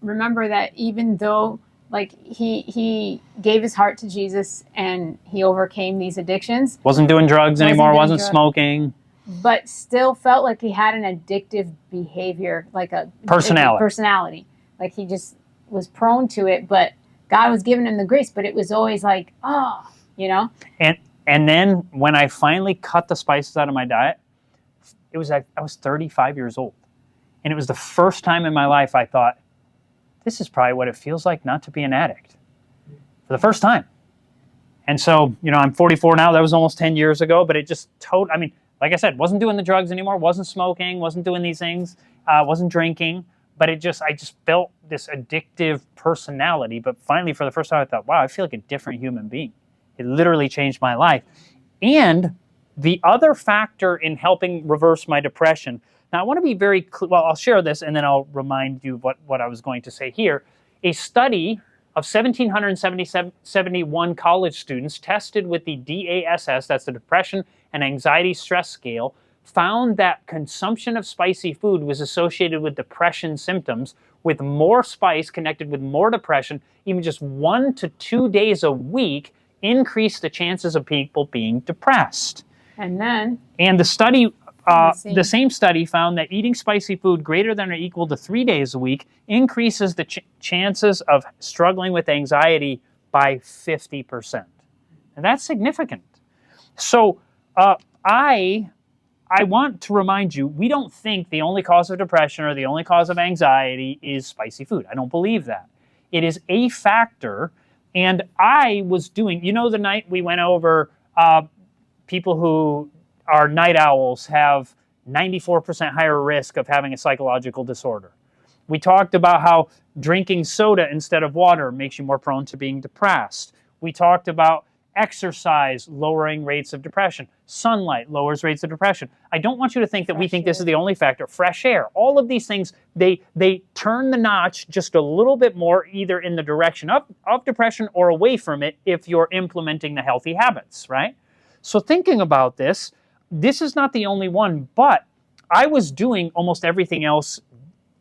remember that even though like he gave his heart to Jesus and he overcame these addictions. Wasn't doing drugs anymore, wasn't smoking. But still felt like he had an addictive behavior, like a personality. Like he just was prone to it, but God was giving him the grace, but it was always like, oh, you know? And then when I finally cut the spices out of my diet, it was like I was 35 years old. And it was the first time in my life I thought, this is probably what it feels like not to be an addict. For the first time. And so, you know, I'm 44 now. That was almost 10 years ago, but it just I mean, like I said, wasn't doing the drugs anymore, wasn't smoking, wasn't doing these things, wasn't drinking, but I just felt this addictive personality. But finally, for the first time, I thought, wow, I feel like a different human being. It literally changed my life. And the other factor in helping reverse my depression, now I want to be very clear, well, I'll share this and then I'll remind you what I was going to say here. A study of 1,771 college students tested with the DASS, that's the Depression and Anxiety Stress Scale, found that consumption of spicy food was associated with depression symptoms, with more spice connected with more depression. Even just 1 to 2 days a week increased the chances of people being depressed. And the study, the same study found that eating spicy food greater than or equal to 3 days a week increases the chances of struggling with anxiety by 50%. And that's significant. So I want to remind you, we don't think the only cause of depression or the only cause of anxiety is spicy food. I don't believe that. It is a factor. And I was doing, you know, the night we went over people who are night owls have 94% higher risk of having a psychological disorder. We talked about how drinking soda instead of water makes you more prone to being depressed. We talked about exercise lowering rates of depression. Sunlight lowers rates of depression. I don't want you to think that we think this is the only factor. Fresh air, all of these things, they turn the notch just a little bit more either in the direction of depression or away from it if you're implementing the healthy habits, right? So thinking about this is not the only one, but I was doing almost everything else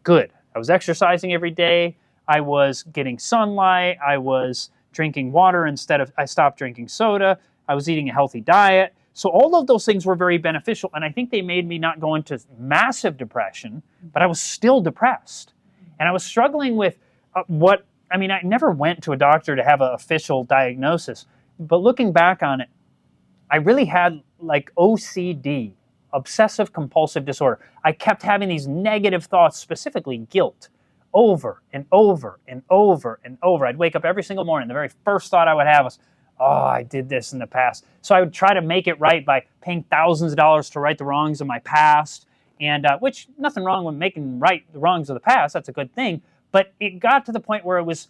good. I was exercising every day. I was getting sunlight. I was drinking water I stopped drinking soda. I was eating a healthy diet. So all of those things were very beneficial, and I think they made me not go into massive depression, but I was still depressed. And I was struggling with I never went to a doctor to have an official diagnosis, but looking back on it, I really had like OCD, obsessive compulsive disorder. I kept having these negative thoughts, specifically guilt, over and over and over and over. I'd wake up every single morning. The very first thought I would have was, oh, I did this in the past. So I would try to make it right by paying thousands of dollars to right the wrongs of my past, and which, nothing wrong with making right the wrongs of the past. That's a good thing. But it got to the point where it was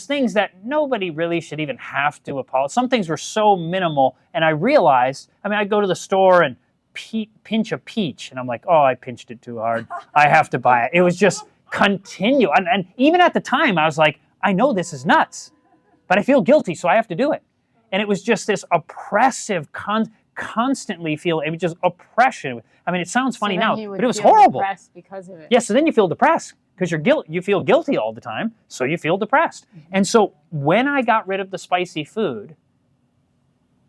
things that nobody really should even have to apologize. Some things were so minimal, and I realized, I'd go to the store and pinch a peach, and I'm like, oh, I pinched it too hard. I have to buy it. It was just continue. And even at the time, I was like, I know this is nuts, but I feel guilty, so I have to do it. And it was just this oppressive, constantly feel, it was just oppression. I mean, it sounds funny So then now, he would but it was feel horrible. depressed because of it. Yeah, so then you feel depressed because you feel guilty all the time, so you feel depressed. And so when I got rid of the spicy food,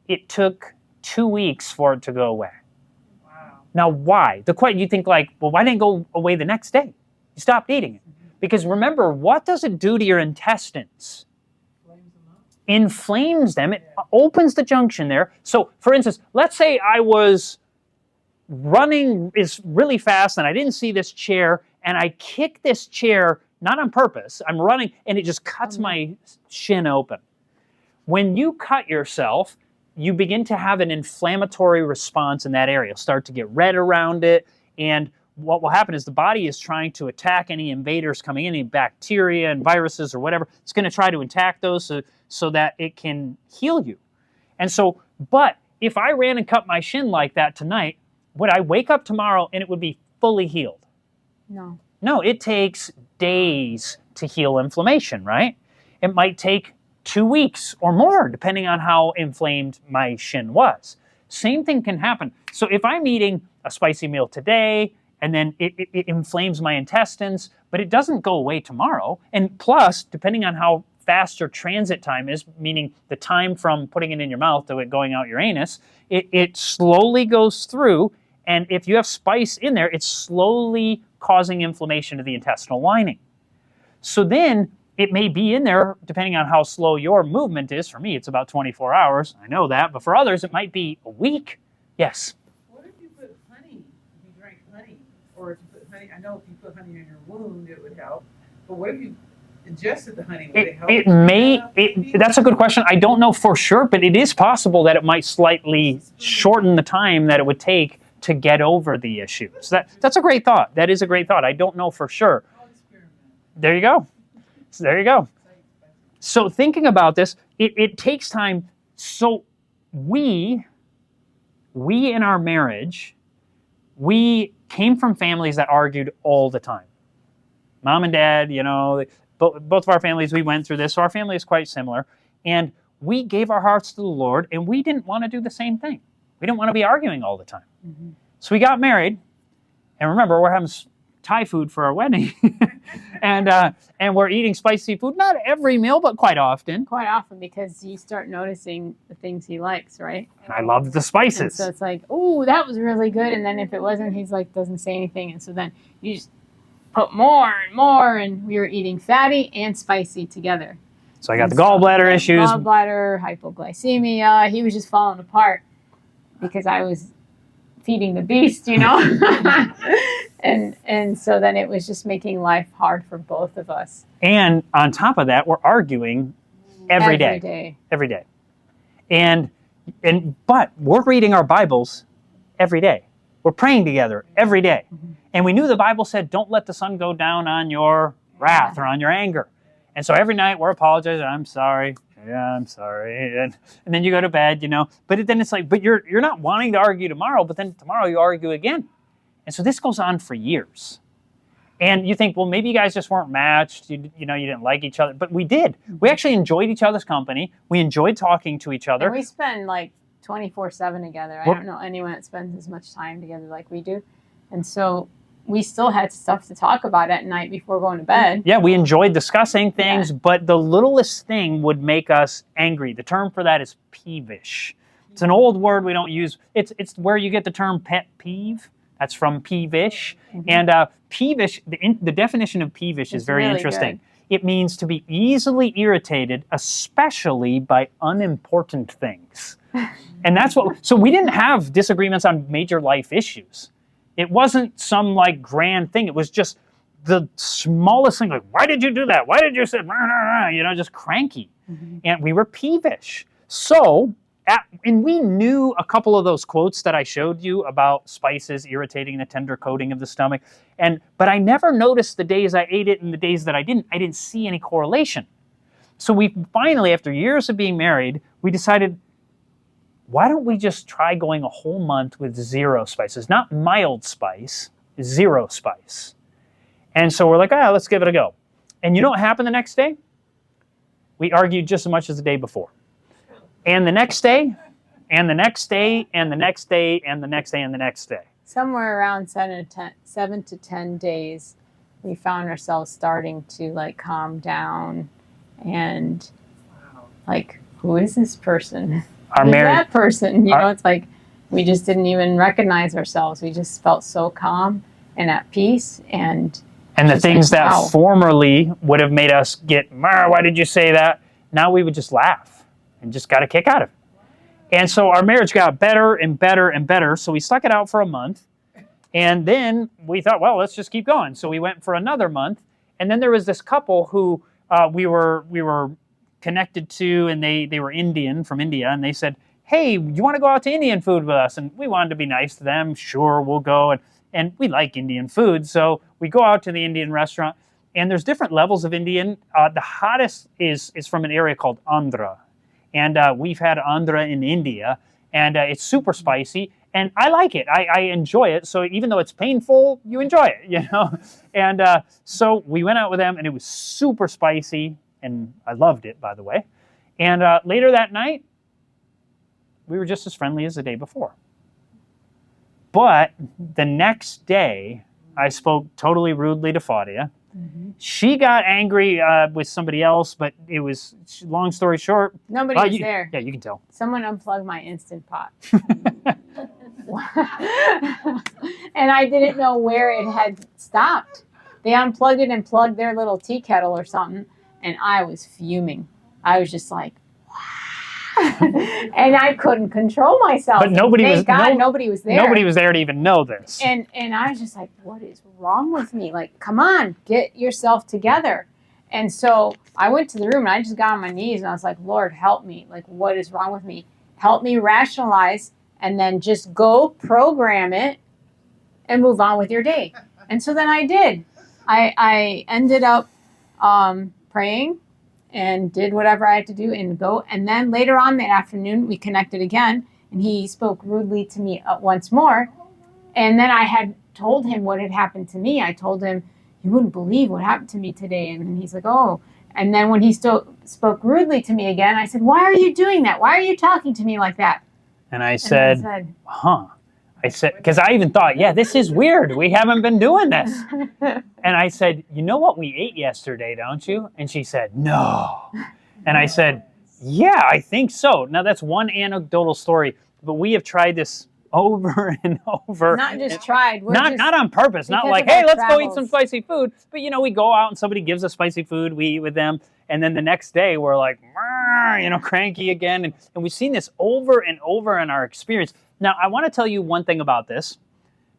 it took 2 weeks for it to go away. Wow. Now, why? You think like, well, why didn't it go away the next day? You stopped eating it. Because remember, what does it do to your intestines? Flames them up. Inflames them. It opens the junction there. So, for instance, let's say I was running is really fast and I didn't see this chair and I kick this chair, not on purpose. I'm running and it just cuts my shin open. When you cut yourself, you begin to have an inflammatory response in that area. You'll start to get red around it, and what will happen is the body is trying to attack any invaders coming in, any bacteria and viruses or whatever. It's going to try to attack those so that it can heal you. And so, but if I ran and cut my shin like that tonight, would I wake up tomorrow and it would be fully healed? No. No, it takes days to heal inflammation, right? It might take 2 weeks or more, depending on how inflamed my shin was. Same thing can happen. So if I'm eating a spicy meal today, and then it inflames my intestines, but it doesn't go away tomorrow. And plus, depending on how fast your transit time is, meaning the time from putting it in your mouth to it going out your anus, it slowly goes through, and if you have spice in there, it's slowly causing inflammation of the intestinal lining. So then, it may be in there, depending on how slow your movement is. For me, it's about 24 hours. I know that. But for others, it might be a week. Yes? What if you put honey, if you drank honey, or if you put honey, I know if you put honey in your wound, it would help. But what if you ingested the honey? Would it help? That's a good question. I don't know for sure, but it is possible that it might slightly shorten the time that it would take to get over the issue. So that's a great thought. That is a great thought. I don't know for sure. I'll experiment. There you go. So there you go. So thinking about this, it takes time. So we in our marriage, we came from families that argued all the time. Mom and dad, both of our families, we went through this. So our family is quite similar. And we gave our hearts to the Lord, and we didn't want to do the same thing. We didn't want to be arguing all the time. Mm-hmm. So we got married. And remember, we're having Thai food for our wedding. and we're eating spicy food, not every meal, but quite often. Quite often, because you start noticing the things he likes, right? And I love the spices. And so it's like, oh, that was really good. And then if it wasn't, he's like, doesn't say anything. And so then you just put more and more. And we were eating fatty and spicy together. So I got the gallbladder issues. Gallbladder, hypoglycemia. He was just falling apart because I was feeding the beast, and so then it was just making life hard for both of us. And on top of that, we're arguing every day. Every day. But we're reading our Bibles every day. We're praying together every day. Mm-hmm. And we knew the Bible said, don't let the sun go down on your wrath or on your anger. And so every night we're apologizing. I'm sorry. Yeah, I'm sorry. And then you go to bed, But then it's like, but you're not wanting to argue tomorrow, but then tomorrow you argue again. And so this goes on for years. And you think, well, maybe you guys just weren't matched. You didn't like each other. But we did. We actually enjoyed each other's company. We enjoyed talking to each other. And we spend like 24/7 together. I don't know anyone that spends as much time together like we do. And so we still had stuff to talk about at night before going to bed. Yeah, we enjoyed discussing things, but the littlest thing would make us angry. The term for that is peevish. It's an old word we don't use. It's where you get the term pet peeve. That's from peevish. Mm-hmm. And peevish, the definition of peevish is very really interesting. Good. It means to be easily irritated, especially by unimportant things. And that's so we didn't have disagreements on major life issues. It wasn't some like grand thing. It was just the smallest thing. Like, why did you do that? Why did you say, just cranky. Mm-hmm. And we were peevish. So, and we knew a couple of those quotes that I showed you about spices irritating the tender coating of the stomach. But I never noticed the days I ate it and the days that I didn't see any correlation. So we finally, after years of being married, we decided, why don't we just try going a whole month with 0 spices? Not mild spice, 0 spice. And so we're like, let's give it a go. And you know what happened the next day? We argued just as much as the day before. And the next day, and the next day, and the next day, and the next day, and the next day. Somewhere around 7 to 10 days, we found ourselves starting to like calm down and like, who is this person? Who's that person? You know, it's like we just didn't even recognize ourselves. We just felt so calm and at peace. And the things that formerly would have made us get, why did you say that? Now we would just laugh and just got a kick out of it. And so our marriage got better and better and better. So we stuck it out for a month. And then we thought, well, let's just keep going. So we went for another month. And then there was this couple who we were connected to, and they were Indian, from India. And they said, hey, you want to go out to Indian food with us? And we wanted to be nice to them. Sure, we'll go. And we like Indian food. So we go out to the Indian restaurant. And there's different levels of Indian. The hottest is from an area called Andhra. And we've had Andhra in India. And it's super spicy. And I like it. I enjoy it. So even though it's painful, you enjoy it, you know. And so we went out with them, and it was super spicy. And I loved it, by the way. And later that night, we were just as friendly as the day before. But the next day, I spoke totally rudely to Fadia. Mm-hmm. She got angry with somebody else, but it was, long story short. Nobody was there. Yeah, you can tell. Someone unplugged my Instant Pot. And I didn't know where it had stopped. They unplugged it and plugged their little tea kettle or something, and I was fuming. I was just like, and I couldn't control myself. But nobody was there. Nobody was there to even know this. And I was just like, what is wrong with me? Like, come on, get yourself together. And so I went to the room and I just got on my knees and I was like, Lord, help me. Like, what is wrong with me? Help me rationalize and then just go program it and move on with your day. And so then I did. I ended up praying and did whatever I had to do and go. And then later on that afternoon, we connected again, and he spoke rudely to me once more. And then I had told him what had happened to me. I told him, you wouldn't believe what happened to me today. And he's like, oh. And then when he still spoke rudely to me again, I said, why are you doing that? Why are you talking to me like that? And I said, I said, because I even thought, yeah, this is weird. We haven't been doing this. And I said, you know what we ate yesterday, don't you? And she said, no. And I said, yeah, I think so. Now, that's one anecdotal story, but we have tried this over and over. Not just tried. Not on purpose. Not like, hey, let's go eat some spicy food. But, you know, we go out and somebody gives us spicy food. We eat with them. And then the next day we're like, you know, cranky again. And we've seen this over and over in our experience. Now, I want to tell you one thing about this.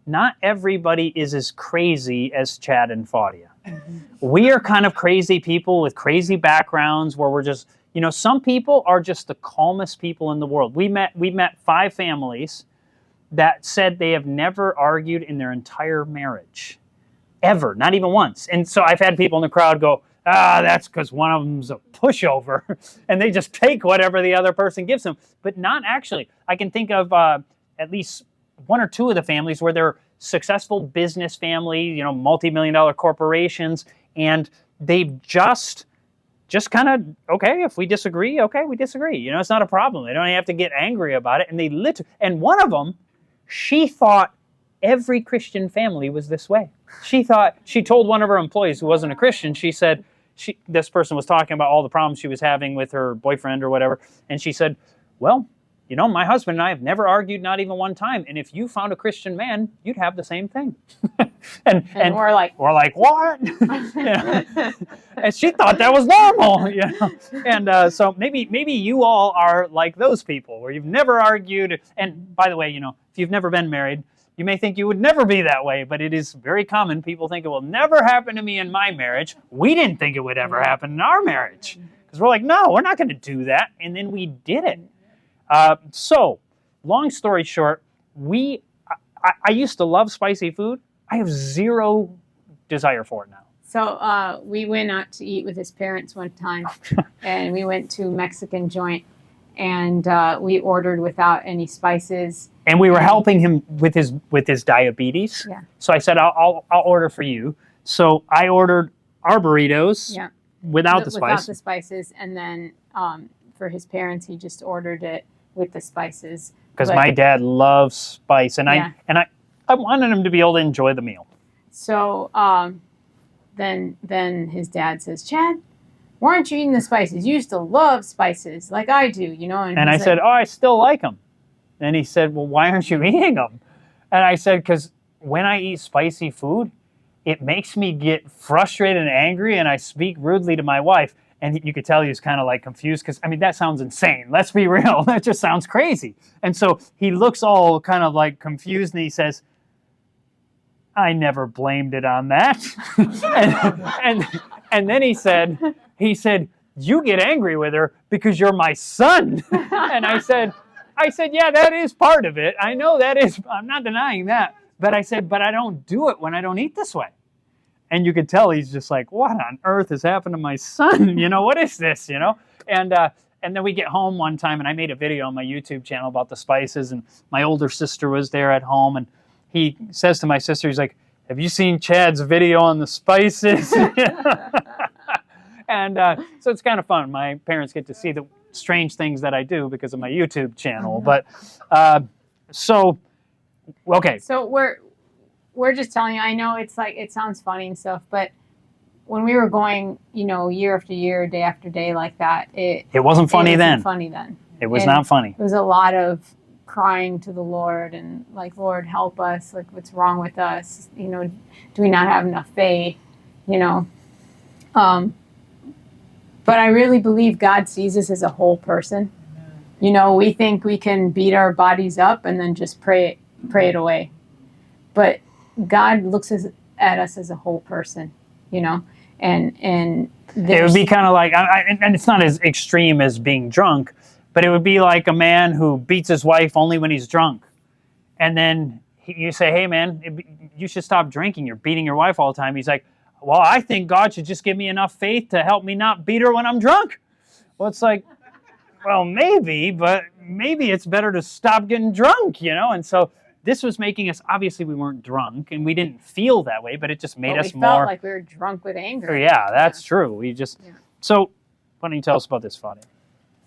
Not everybody is as crazy as Chad and Fadia. Mm-hmm. We are kind of crazy people with crazy backgrounds where we're just, you know, some people are just the calmest people in the world. We met 5 families that said they have never argued in their entire marriage. Ever. Not even once. And so I've had people in the crowd go, that's because one of them's a pushover. And they just take whatever the other person gives them. But not actually. I can think of at least 1 or 2 of the families where they're successful business families, you know, multi-million-dollar corporations, and they've just kind of, okay, if we disagree, okay, we disagree. You know, it's not a problem. They don't have to get angry about it. And and one of them, she thought every Christian family was this way. She told one of her employees who wasn't a Christian, she said, this person was talking about all the problems she was having with her boyfriend or whatever, and she said, well, you know, my husband and I have never argued, not even one time, and if you found a Christian man, you'd have the same thing. and we're like, what? You know? And she thought that was normal, you know. And so maybe you all are like those people where you've never argued. And by the way, you know, if you've never been married, you may think you would never be that way, but it is very common. People think it will never happen to me in my marriage. We didn't think it would ever happen in our marriage. Because we're like, no, we're not going to do that. And then we did it. So, long story short, I used to love spicy food. I have zero desire for it now. So we went out to eat with his parents one time, and we went to a Mexican joint, and we ordered without any spices. And we were helping him with his diabetes. Yeah. So I said, I'll order for you. So I ordered our burritos without the spices. And then for his parents, he just ordered it with the spices. Because But- my dad loves spice, and Yeah. I wanted him to be able to enjoy the meal. So then his dad says, Chad, why aren't you eating the spices? You used to love spices like I do, you know. And I he's said, like, oh, I still like them. And he said, well, why aren't you eating them? And I said, because when I eat spicy food, it makes me get frustrated and angry, and I speak rudely to my wife. And you could tell he was kind of like confused because, I mean, that sounds insane. Let's be real. That just sounds crazy. And so he looks all kind of like confused, and he says, I never blamed it on that. and then he said, you get angry with her because you're my son. And I said, yeah, that is part of it. I know that is, I'm not denying that. But I said, but I don't do it when I don't eat this way. And you could tell he's just like, what on earth has happened to my son? You know, what is this, you know? And then we get home one time, and I made a video on my YouTube channel about the spices, and my older sister was there at home, and he says to my sister, he's like, have you seen Chad's video on the spices? And so it's kind of fun. My parents get to see the strange things that I do because of my YouTube channel. But so, okay. So we're just telling you, I know it's like, it sounds funny and stuff, but when we were going, you know, year after year, day after day like that, it wasn't funny then. Funny then. It was And not funny. It was a lot of crying to the Lord and like, Lord, help us. Like, what's wrong with us? You know, do we not have enough faith? You know, but I really believe God sees us as a whole person. You know, we think we can beat our bodies up and then just pray it away. But God looks at us as a whole person, you know, and it would be kind of like, and it's not as extreme as being drunk, but it would be like a man who beats his wife only when he's drunk. And then you say, hey, man, you should stop drinking. You're beating your wife all the time. He's like, well, I think God should just give me enough faith to help me not beat her when I'm drunk. Well, it's like, well, maybe, but maybe it's better to stop getting drunk, you know? And so this was making us, obviously we weren't drunk and we didn't feel that way, but it just made us we more. felt like we were drunk with anger. Yeah, that's true. We just, so why don't you tell us about this, Fadia?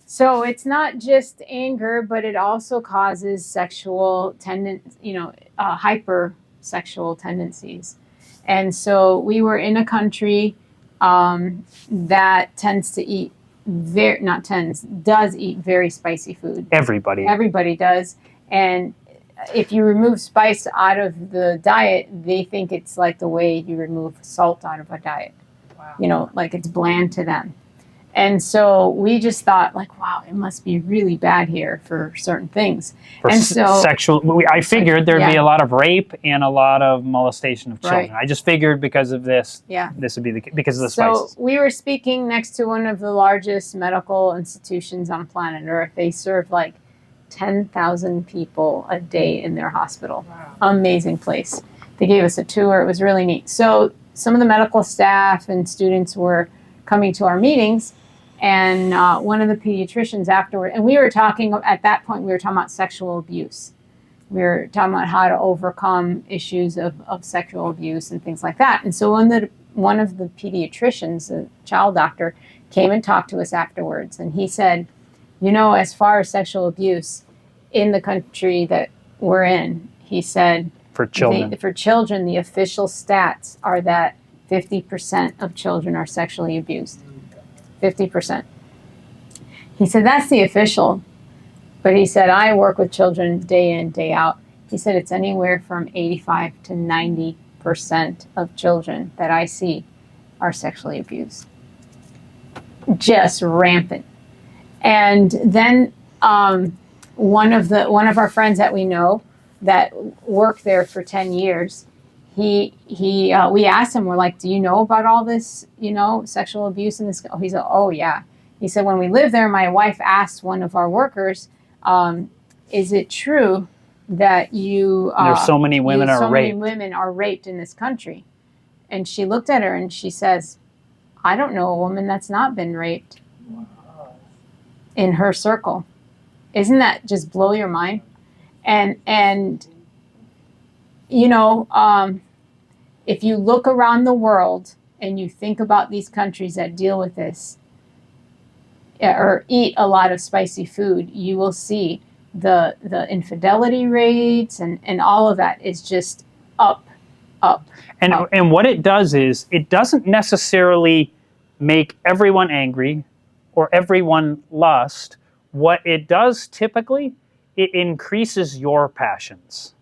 So it's not just anger, but it also causes sexual hypersexual tendencies. And so we were in a country that tends to eat does eat very spicy food. Everybody does. And if you remove spice out of the diet, they think it's like the way you remove salt out of a diet. Wow. You know, like it's bland to them. And so we just thought, like, wow, it must be really bad here for certain things. I figured there'd be a lot of rape and a lot of molestation of children. Right. I just figured because of this, Yeah. this would be because of the spices. So we were speaking next to one of the largest medical institutions on planet Earth. They serve like 10,000 people a day in their hospital. Wow. Amazing place. They gave us a tour. It was really neat. So some of the medical staff and students were coming to our meetings. And one of the pediatricians afterward, and we were talking, at that point, we were talking about sexual abuse. We were talking about how to overcome issues of sexual abuse and things like that. And so one of the pediatricians, the child doctor, came and talked to us afterwards. And he said, you know, as far as sexual abuse in the country that we're in, he said, for children, the official stats are that 50% of children are sexually abused. 50%. He said, that's the official. But he said, I work with children day in, day out. He said, it's anywhere from 85 to 90% of children that I see are sexually abused. Just rampant. And then one of our friends that we know that worked there for 10 years, we asked him, we're like, do you know about all this, you know, sexual abuse in this? He said, oh yeah. He said, when we lived there, my wife asked one of our workers, is it true that there's so many women are raped? Many women are raped in this country. And she looked at her and she says, I don't know a woman that's not been raped in her circle. Isn't that just blow your mind? And you know, if you look around the world and you think about these countries that deal with this, or eat a lot of spicy food, you will see the infidelity rates and all of that is just up, up. And what it does is it doesn't necessarily make everyone angry or everyone lust. What it does typically, it increases your passions,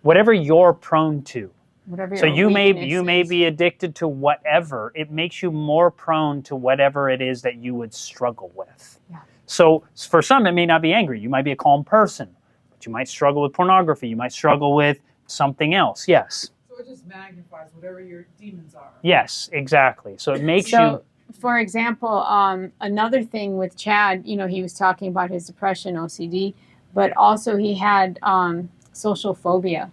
whatever you're prone to. Whatever So your you may weakness be addicted to whatever. It makes you more prone to whatever it is that you would struggle with. Yeah. So for some, it may not be angry. You might be a calm person, but you might struggle with pornography. You might struggle with something else. Yes. So it just magnifies whatever your demons are. Yes, exactly. So it makes So, for example, another thing with Chad, he was talking about his depression, OCD, but also he had social phobia.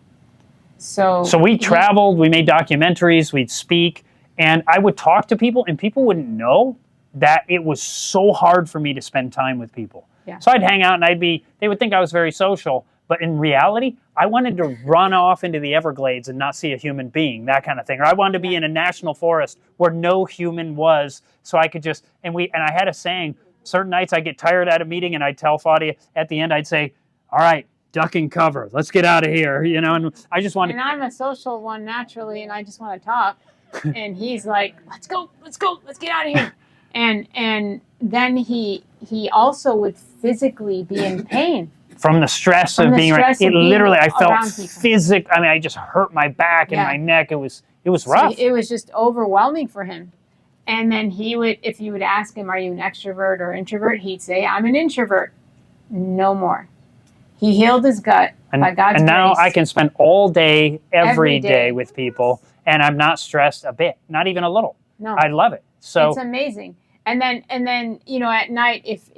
So we traveled, we made documentaries, we'd speak, and I would talk to people, and people wouldn't know that it was so hard for me to spend time with people. Yeah. So I'd hang out, and they would think I was very social, but in reality, I wanted to run off into the Everglades and not see a human being, that kind of thing. Or I wanted to be in a national forest where no human was, so I could just, and I had a saying, certain nights I get tired at a meeting, and I'd tell Fadia at the end, I'd say, all right, duck and cover, let's get out of here, and I just wanted. And I'm a social one naturally, and I just want to talk. And he's like, let's go, let's get out of here. And then he also would physically be in pain. From the stress of being around. It literally, I felt I just hurt my back and my neck. It was rough. So it was just overwhelming for him. And then if you would ask him, are you an extrovert or introvert? He'd say, I'm an introvert. No more. He healed his gut by God's grace. And now I can spend all day, every day with people, and I'm not stressed a bit, not even a little. No. I love it. So it's amazing. And then at night, if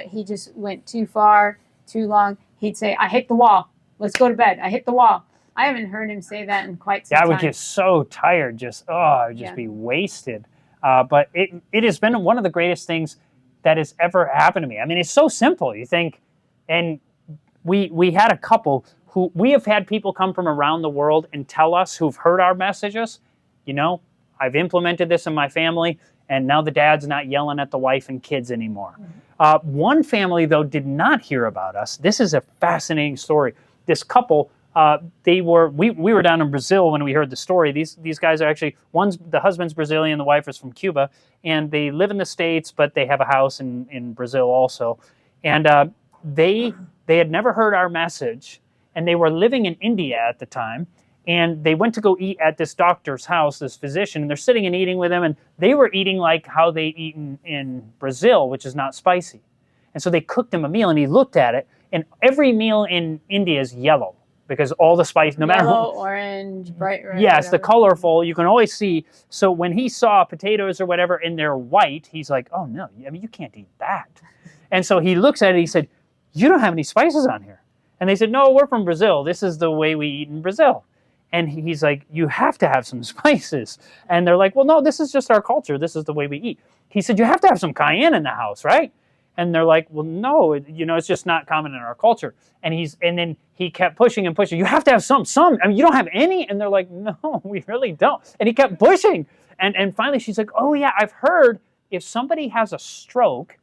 he just went too far, too long, he'd say, I hit the wall. Let's go to bed. I hit the wall. I haven't heard him say that in quite some time. I would get so tired, I would just be wasted. But it has been one of the greatest things that has ever happened to me. I mean, it's so simple. You think, and we had a couple who, we have had people come from around the world and tell us, who've heard our messages, I've implemented this in my family, and now the dad's not yelling at the wife and kids anymore. One family, though, did not hear about us. This is a fascinating story. This couple, we were down in Brazil when we heard the story. These guys are actually, the husband's Brazilian, the wife is from Cuba, and they live in the States, but they have a house in Brazil also. And they had never heard our message, and they were living in India at the time, and they went to go eat at this doctor's house, this physician, and they're sitting and eating with him, and they were eating like how they eat in Brazil, which is not spicy. And so they cooked him a meal, and he looked at it, and every meal in India is yellow, because all the spice, no matter yellow, orange, bright red. Yes, whatever. the colorful, you can always see. So when he saw potatoes or whatever and they're white, he's like, oh no, I mean, you can't eat that. And so he looks at it, he said, you don't have any spices on here. And they said, no, we're from Brazil. This is the way we eat in Brazil. And he's like, you have to have some spices. And they're like, well, no, this is just our culture. This is the way we eat. He said, you have to have some cayenne in the house, right? And they're like, well, no, it's just not common in our culture. And then he kept pushing and pushing. You have to have some. I mean, you don't have any? And they're like, no, we really don't. And he kept pushing. And finally she's like, oh yeah, I've heard if somebody has a stroke,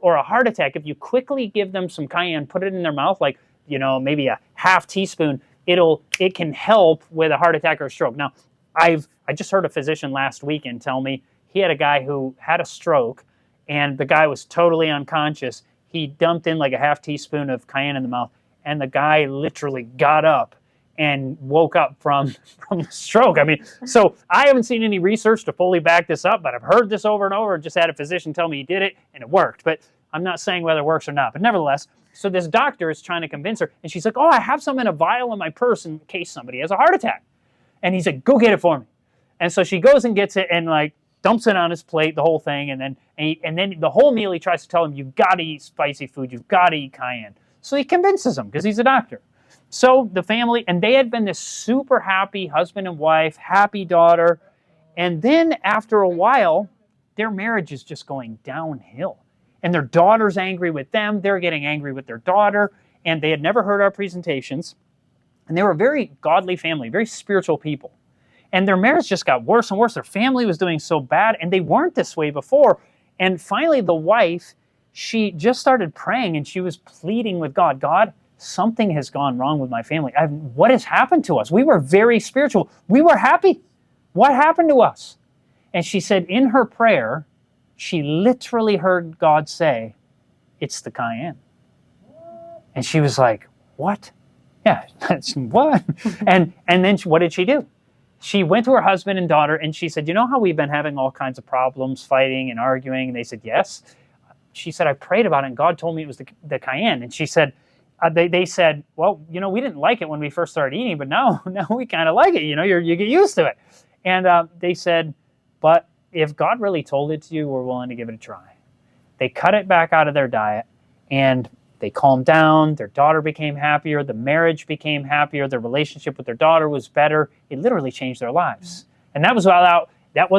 or a heart attack, if you quickly give them some cayenne, put it in their mouth, like, maybe a half teaspoon, it can help with a heart attack or a stroke. Now, I just heard a physician last weekend tell me he had a guy who had a stroke, and the guy was totally unconscious. He dumped in like a half teaspoon of cayenne in the mouth, and the guy literally got up and woke up from the stroke. I mean, so I haven't seen any research to fully back this up, but I've heard this over and over, and just had a physician tell me he did it, and it worked. But I'm not saying whether it works or not. But nevertheless, so this doctor is trying to convince her, and she's like, oh, I have some in a vial in my purse in case somebody has a heart attack. And he's like, go get it for me. And so she goes and gets it and dumps it on his plate, the whole thing, and then the whole meal he tries to tell him, you've got to eat spicy food, you've got to eat cayenne. So he convinces him because he's a doctor. So the family, and they had been this super happy husband and wife, happy daughter, and then after a while, their marriage is just going downhill. And their daughter's angry with them, they're getting angry with their daughter, and they had never heard our presentations, and they were a very godly family, very spiritual people. And their marriage just got worse and worse. Their family was doing so bad, and they weren't this way before. And finally, the wife, she just started praying and she was pleading with God, God, something has gone wrong with my family. What has happened to us? We were very spiritual. We were happy. What happened to us? And she said in her prayer, she literally heard God say, it's the cayenne. And she was like, what? Yeah, that's what? And then what did she do? She went to her husband and daughter and she said, you know how we've been having all kinds of problems, fighting and arguing? And they said, yes. She said, I prayed about it and God told me it was the cayenne. And she said, they said, well, you know, we didn't like it when we first started eating, but now we kind of like it. You know, you get used to it. And they said, but if God really told it to you, we're willing to give it a try. They cut it back out of their diet and they calmed down. Their daughter became happier. The marriage became happier. Their relationship with their daughter was better. It literally changed their lives. And that was without,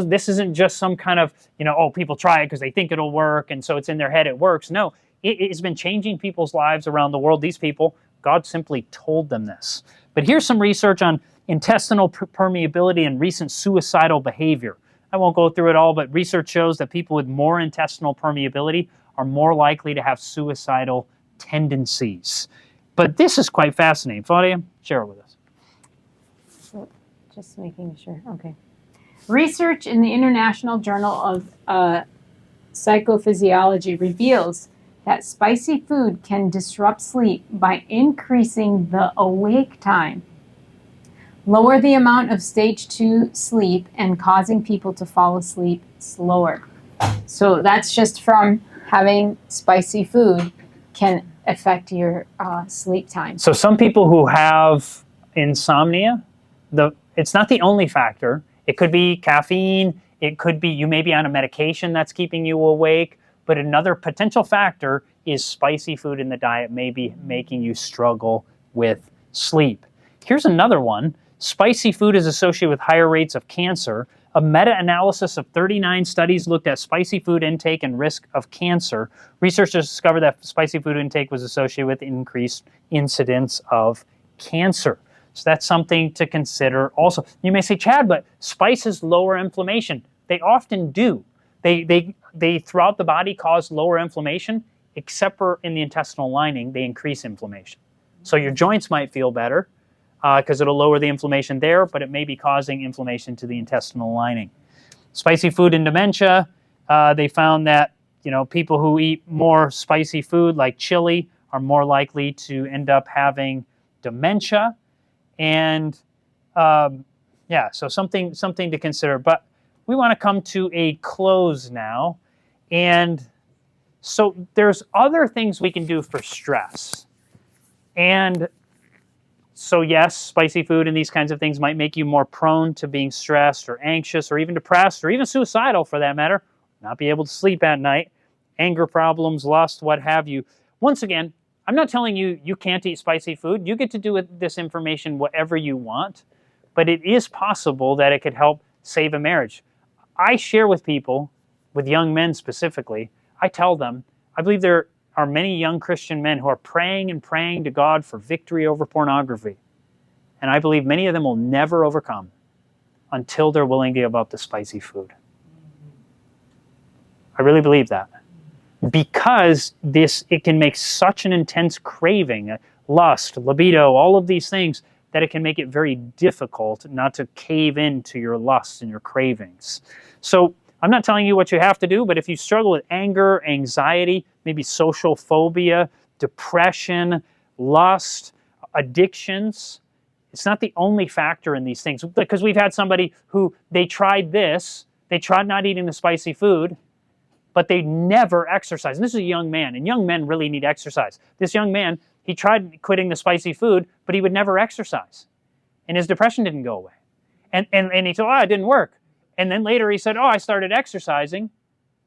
this isn't just some kind of, you know, oh, people try it because they think it'll work. And so it's in their head, it works. No, it's been changing people's lives around the world. These people, God simply told them this. But here's some research on intestinal permeability and recent suicidal behavior. I won't go through it all, but research shows that people with more intestinal permeability are more likely to have suicidal tendencies. But this is quite fascinating. Fadia, share it with us. So, just making sure. Okay. Research in the International Journal of Psychophysiology reveals that spicy food can disrupt sleep by increasing the awake time, lower the amount of stage 2 sleep, and causing people to fall asleep slower. So that's just from having spicy food can affect your sleep time. So some people who have insomnia, it's not the only factor. It could be caffeine. It could be you may be on a medication that's keeping you awake. But another potential factor is spicy food in the diet may be making you struggle with sleep. Here's another one. Spicy food is associated with higher rates of cancer. A meta-analysis of 39 studies looked at spicy food intake and risk of cancer. Researchers discovered that spicy food intake was associated with increased incidence of cancer. So that's something to consider also. You may say, Chad, but spices lower inflammation. They often do. They throughout the body cause lower inflammation, except for in the intestinal lining, they increase inflammation. So your joints might feel better, because it'll lower the inflammation there, but it may be causing inflammation to the intestinal lining. Spicy food and dementia, they found that people who eat more spicy food like chili are more likely to end up having dementia. And so something to consider. But we want to come to a close now. And so there's other things we can do for stress. And so yes, spicy food and these kinds of things might make you more prone to being stressed or anxious or even depressed or even suicidal for that matter, not be able to sleep at night, anger problems, lust, what have you. Once again, I'm not telling you you can't eat spicy food. You get to do with this information whatever you want, but it is possible that it could help save a marriage. I share with people, with young men specifically, I tell them, I believe there are many young Christian men who are praying and praying to God for victory over pornography. And I believe many of them will never overcome until they're willing to give up the spicy food. I really believe that. Because it can make such an intense craving, lust, libido, all of these things, that it can make it very difficult not to cave into your lusts and your cravings. So I'm not telling you what you have to do, but if you struggle with anger, anxiety, maybe social phobia, depression, lust, addictions, it's not the only factor in these things. Because we've had somebody who they tried not eating the spicy food, but they never exercised. And this is a young man, and young men really need exercise. This young man, he tried quitting the spicy food, but he would never exercise. And his depression didn't go away. And he said, it didn't work. And then later he said, I started exercising,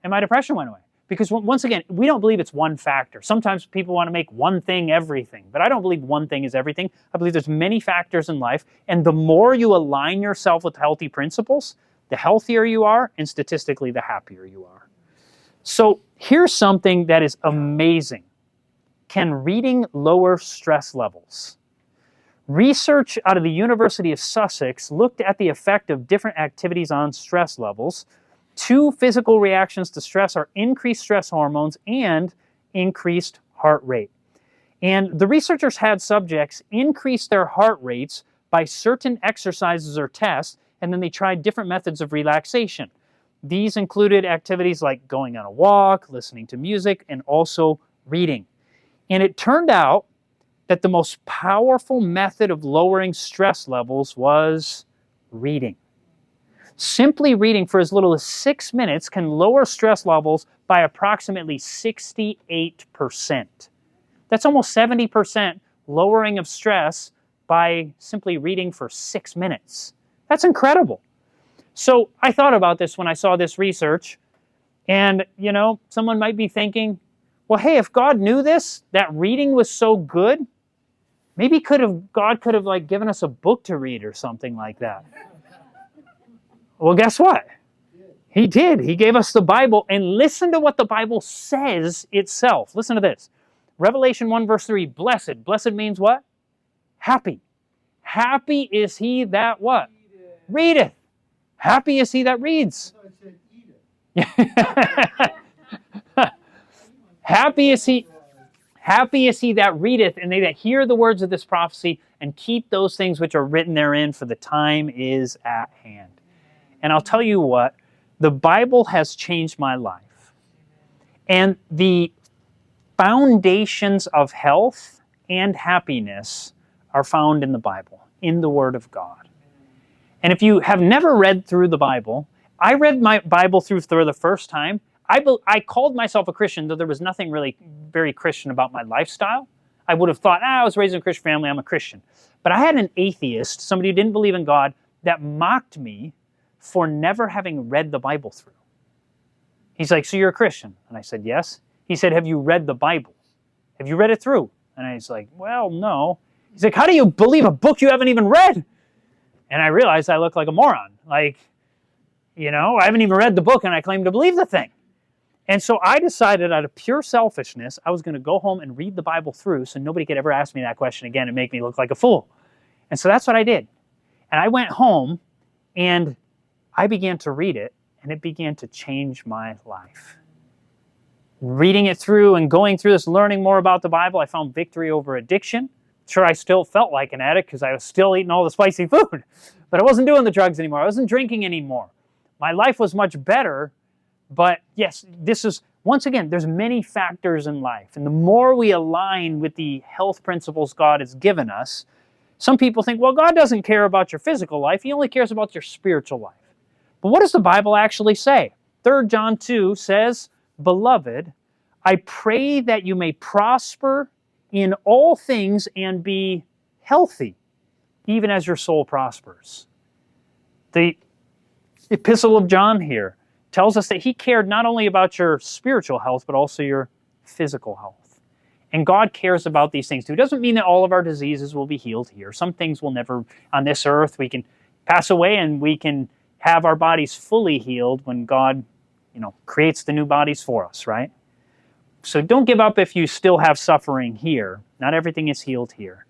and my depression went away. Because once again, we don't believe it's one factor. Sometimes people want to make one thing everything, but I don't believe one thing is everything. I believe there's many factors in life, and the more you align yourself with healthy principles, the healthier you are, and statistically, the happier you are. So here's something that is amazing. Can reading lower stress levels? Research out of the University of Sussex looked at the effect of different activities on stress levels. Two physical reactions to stress are increased stress hormones and increased heart rate. And the researchers had subjects increase their heart rates by certain exercises or tests, and then they tried different methods of relaxation. These included activities like going on a walk, listening to music, and also reading. And it turned out that the most powerful method of lowering stress levels was reading. Simply reading for as little as 6 minutes can lower stress levels by approximately 68%. That's almost 70% lowering of stress by simply reading for 6 minutes. That's incredible. So I thought about this when I saw this research, and someone might be thinking, well, hey, if God knew this, that reading was so good, maybe God could have given us a book to read or something like that. Well, guess what? He did. He gave us the Bible, and listen to what the Bible says itself. Listen to this. Revelation 1 verse 3, blessed. Blessed means what? Happy. Happy is he that what? Readeth. Happy is he that reads. Happy is he that readeth, and they that hear the words of this prophecy and keep those things which are written therein, for the time is at hand. And I'll tell you what, the Bible has changed my life. And the foundations of health and happiness are found in the Bible, in the Word of God. And if you have never read through the Bible, I read my Bible through for the first time. I called myself a Christian, though there was nothing really very Christian about my lifestyle. I would have thought, I was raised in a Christian family, I'm a Christian. But I had an atheist, somebody who didn't believe in God, that mocked me for never having read the Bible through. He's like, so you're a Christian? And I said, yes. He said, have you read the Bible? Have you read it through? And I was like, well, no. He's like, how do you believe a book you haven't even read? And I realized I look like a moron. I haven't even read the book and I claim to believe the thing. And so I decided out of pure selfishness, I was going to go home and read the Bible through so nobody could ever ask me that question again and make me look like a fool. And so that's what I did. And I went home and I began to read it, and it began to change my life. Reading it through and going through this, learning more about the Bible, I found victory over addiction. Sure, I still felt like an addict because I was still eating all the spicy food, but I wasn't doing the drugs anymore. I wasn't drinking anymore. My life was much better, but yes, this is, once again, there's many factors in life, and the more we align with the health principles God has given us, some people think, well, God doesn't care about your physical life. He only cares about your spiritual life. But what does the Bible actually say? 3 John 2 says, Beloved, I pray that you may prosper in all things and be healthy, even as your soul prospers. The Epistle of John here tells us that he cared not only about your spiritual health, but also your physical health. And God cares about these things too. It doesn't mean that all of our diseases will be healed here. Some things will never, on this earth, we can pass away and we can have our bodies fully healed when God, creates the new bodies for us, right? So don't give up if you still have suffering here. Not everything is healed here.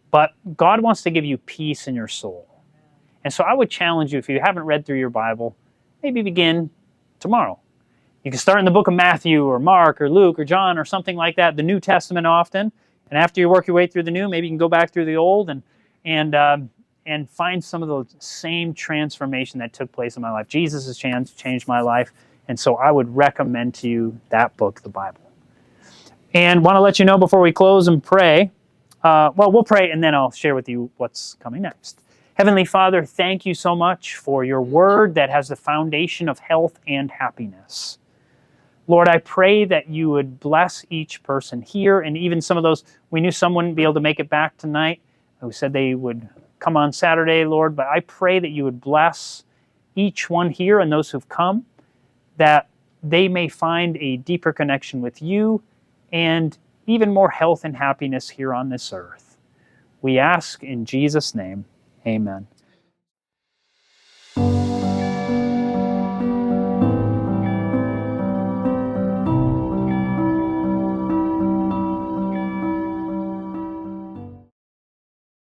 But God wants to give you peace in your soul. And so I would challenge you, if you haven't read through your Bible, maybe begin tomorrow. You can start in the book of Matthew or Mark or Luke or John or something like that, the New Testament often. And after you work your way through the New, maybe you can go back through the Old and find some of the same transformation that took place in my life. Jesus has changed my life, and so I would recommend to you that book, the Bible. And want to let you know before we close and pray, we'll pray and then I'll share with you what's coming next. Heavenly Father, thank you so much for your word that has the foundation of health and happiness. Lord, I pray that you would bless each person here, and even some of those, we knew some wouldn't be able to make it back tonight, who said they would come on Saturday, Lord, but I pray that you would bless each one here and those who've come, that they may find a deeper connection with you and even more health and happiness here on this earth. We ask in Jesus' name, amen.